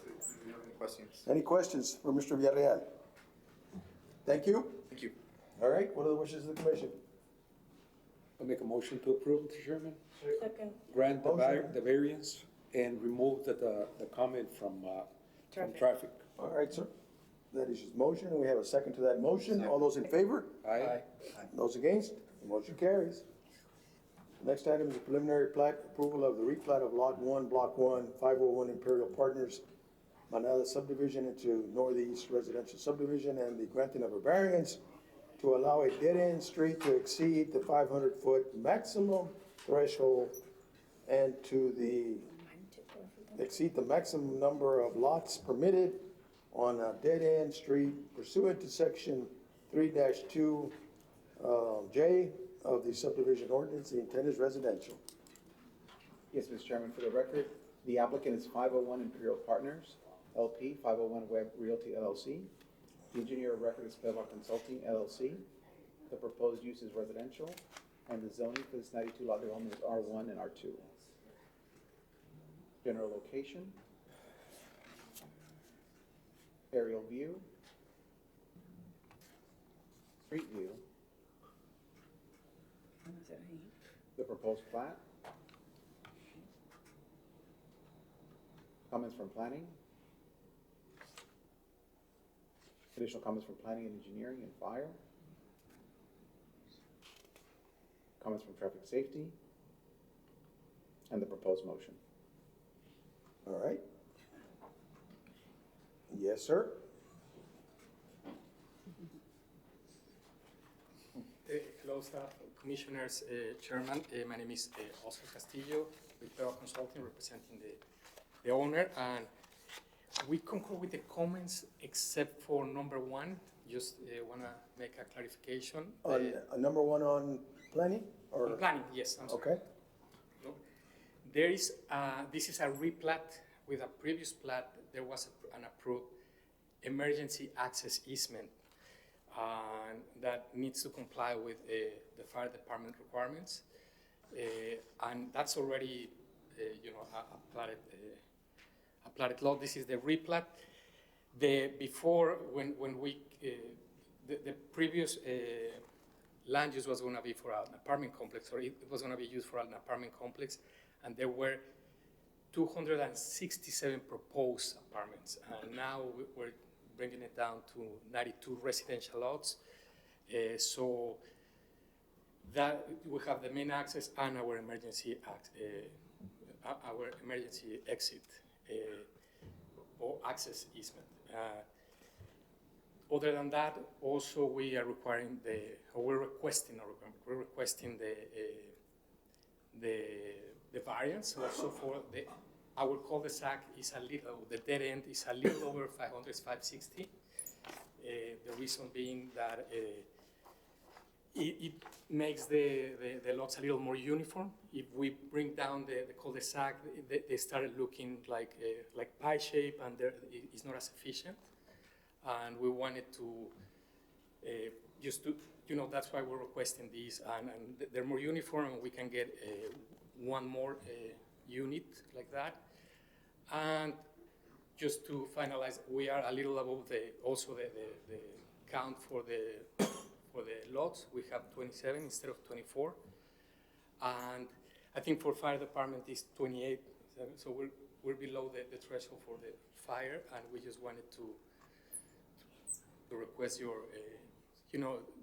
you have any questions? Any questions for Mr. Villarreal? Thank you. Thank you. All right, what are the wishes of the commission? I'll make a motion to approve, Mr. Chairman. Second. Grant the Motion. the variance and remove the comment from traffic. All right, sir. That is his motion, and we have a second to that motion. All those in favor? Aye. Those against? The motion carries. Next item is a preliminary plat, approval of the replat of Lot 1, Block 1, 501 Imperial Partners, Manila Subdivision into Northeast Residential Subdivision, and the granting of a variance to allow a dead-end street to exceed the 500-foot maximum threshold and to exceed the maximum number of lots permitted on a dead-end street pursuant to section 3-2 J of the subdivision ordinance. The intent is residential. Yes, Mr. Chairman, for the record, the applicant is 501 Imperial Partners, LP, 501 Web Realty LLC. The engineer of record is Pedlar Consulting LLC. The proposed use is residential, and the zoning for this 92 lot development is R1 and R2. General location, aerial view, street view, the proposed plat, comments from planning, additional comments from planning and engineering and fire, comments from traffic safety, and the proposed motion. All right. Yes, sir. Hello, staff, commissioners, chairman. My name is Oscar Castillo with Pedlar Consulting, representing the owner, and we concur with the comments except for number 1. Just want to make a clarification. On number 1 on planning? Or? On planning, yes, I'm sorry. Okay. No. There is, this is a replat. With a previous plat, there was an approved emergency access easement that needs to comply with the fire department requirements. And that's already, a platted lot. This is the replat. Before, when we, the previous land use was going to be for an apartment complex, or it was going to be used for an apartment complex, and there were 267 proposed apartments, and now we're bringing it down to 92 residential lots. So that we have the main access and our emergency exit or access easement. Other than that, also we are requiring we're requesting the variance also for our cul-de-sac is a little, the dead end is a little over 500, it's 560. The reason being that it makes the lots a little more uniform. If we bring down the cul-de-sac, they started looking like pie shape, and it's not as efficient. And we wanted to just to, that's why we're requesting these, and they're more uniform, and we can get one more unit like that. And just to finalize, we are a little above the count for the lots. We have 27 instead of 24, and I think for fire department is 28. So we're below the threshold for the fire, and we just wanted to request your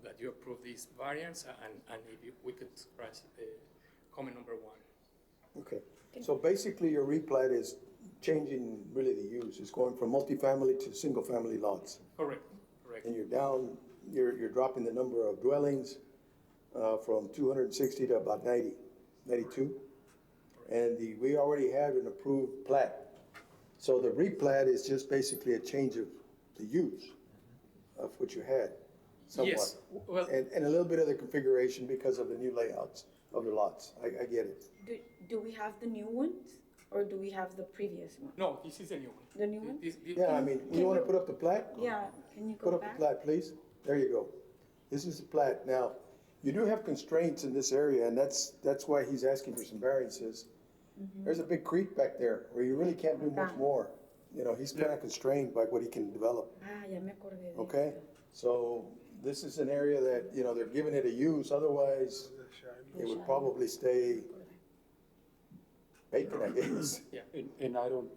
that you approve this variance, and if we could scratch comment number 1. Okay. So basically, your replat is changing really the use. It's going from multifamily to single-family lots. Correct. And you're dropping the number of dwellings from 260 to about 90, 92. And we already have an approved plat. So the replat is just basically a change of the use of what you had. somewhat. Yes, well, And a little bit of the configuration because of the new layouts of the lots. I get it. Do we have the new ones, or do we have the previous one? no, this is a new one. The new one? Yeah, I mean, you wanna put up the plat? Yeah, can you Put go up the back? plat, please. There you go. This is the plat. Now, you do have constraints in this area, and that's why he's asking for some variances. There's a big creek back there where you really can't do much more. You know, he's kind of constrained by what he can develop, Ah, ya me acordé de okay? So this is an area that, you know, they're giving it a use, otherwise it would probably stay vacant, I guess. And I don't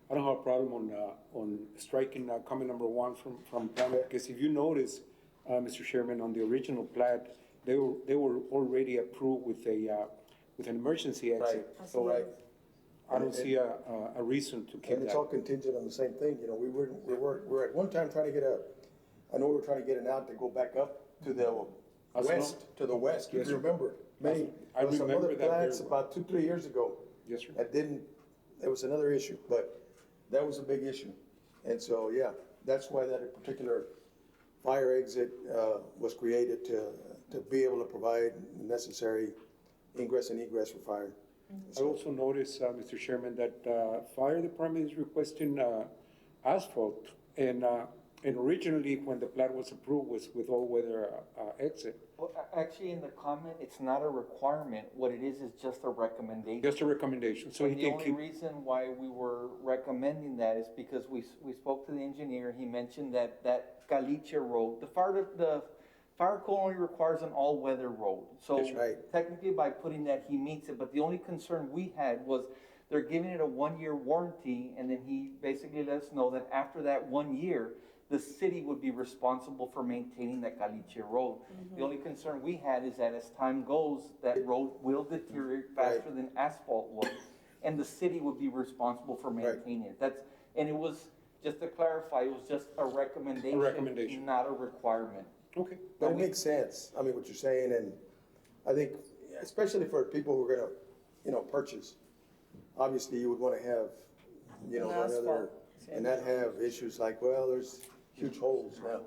have a problem on striking comment number one from plan, because if you notice, Mr. Chairman, on the original plat, they were already approved with an emergency exit. Right, So right. I don't see a reason to keep And it's that. all contingent on the same thing, you know, we were at one time trying to get I know we were trying to get an out to go back up to the west, if Yes, you sir. remember. I There was some remember other that very plats well. about 2-3 years ago. Yes, sir. There was another issue, but that was a big issue. And so, yeah, that's why that particular fire exit, was created to be able to provide necessary ingress and egress for fire. I also noticed, Mr. Chairman, that fire department is requesting asphalt, and originally, when the plat was approved, was with all-weather exit. Well, actually, in the comment, it's not a requirement. What it is just a recommendation. Just a recommendation, so he And the can only keep. reason why we were recommending that is because we spoke to the engineer. He mentioned that Caliche Road, the fire code only requires an all-weather road. So That's right. technically, by putting that, he meets it. But the only concern we had was they're giving it a 1-year warranty, and then he basically let us know that after that 1 year, the city would be responsible for maintaining that Caliche Road. The only concern we had is that as time goes, that road will deteriorate faster than asphalt will, and the city would be responsible for maintaining it. And it was, just to clarify, it was just a recommendation. A recommendation. Not a requirement. Okay. But it makes sense, I mean, what you're saying, and I think, especially for people who are gonna, you know, purchase, obviously you would wanna have, you know, another, and not have issues like, well, there's huge holes now.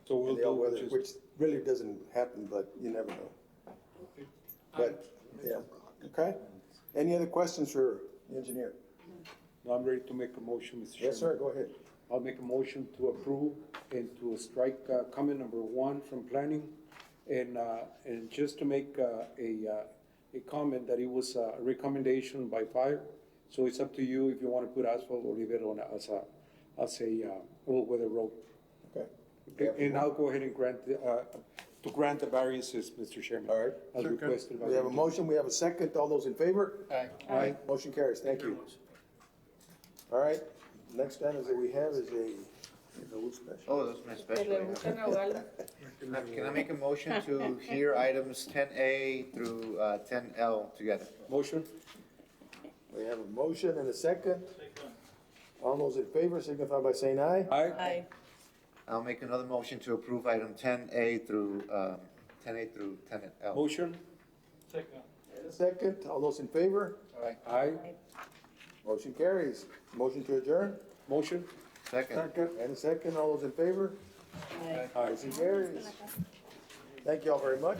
So we'll in the do weather, just- which really doesn't happen, but you never know. But, yeah, okay. Any other questions for the engineer? Now I'm ready to make a motion, Mr. Chairman. Yes, sir, go ahead. I'll make a motion to approve and to strike comment number one from planning, and just to make a comment that it was a recommendation by fire. So it's up to you if you want to put asphalt or leave it on as a all-weather road. Okay. Okay, and I'll go ahead and grant the variances, Mr. Chairman. All right. As requested by. We have a motion, we have a second. All those in favor? Aye. Aye. Motion carries. Thank you. All right, next item that we have is a special. Oh, that's my Que special. le item. gusta Nahual. Can I make a motion to hear items 10A through 10L together? Motion? We have a motion and a second. All those in favor signify by saying aye. Aye. Aye. I'll make another motion to approve item 10A through 10L. Motion? And a second. All those in favor? Aye. Motion carries. Motion to adjourn. Motion? Second. And a second. All those in favor? Aye. Motion carries. Thank you all very much.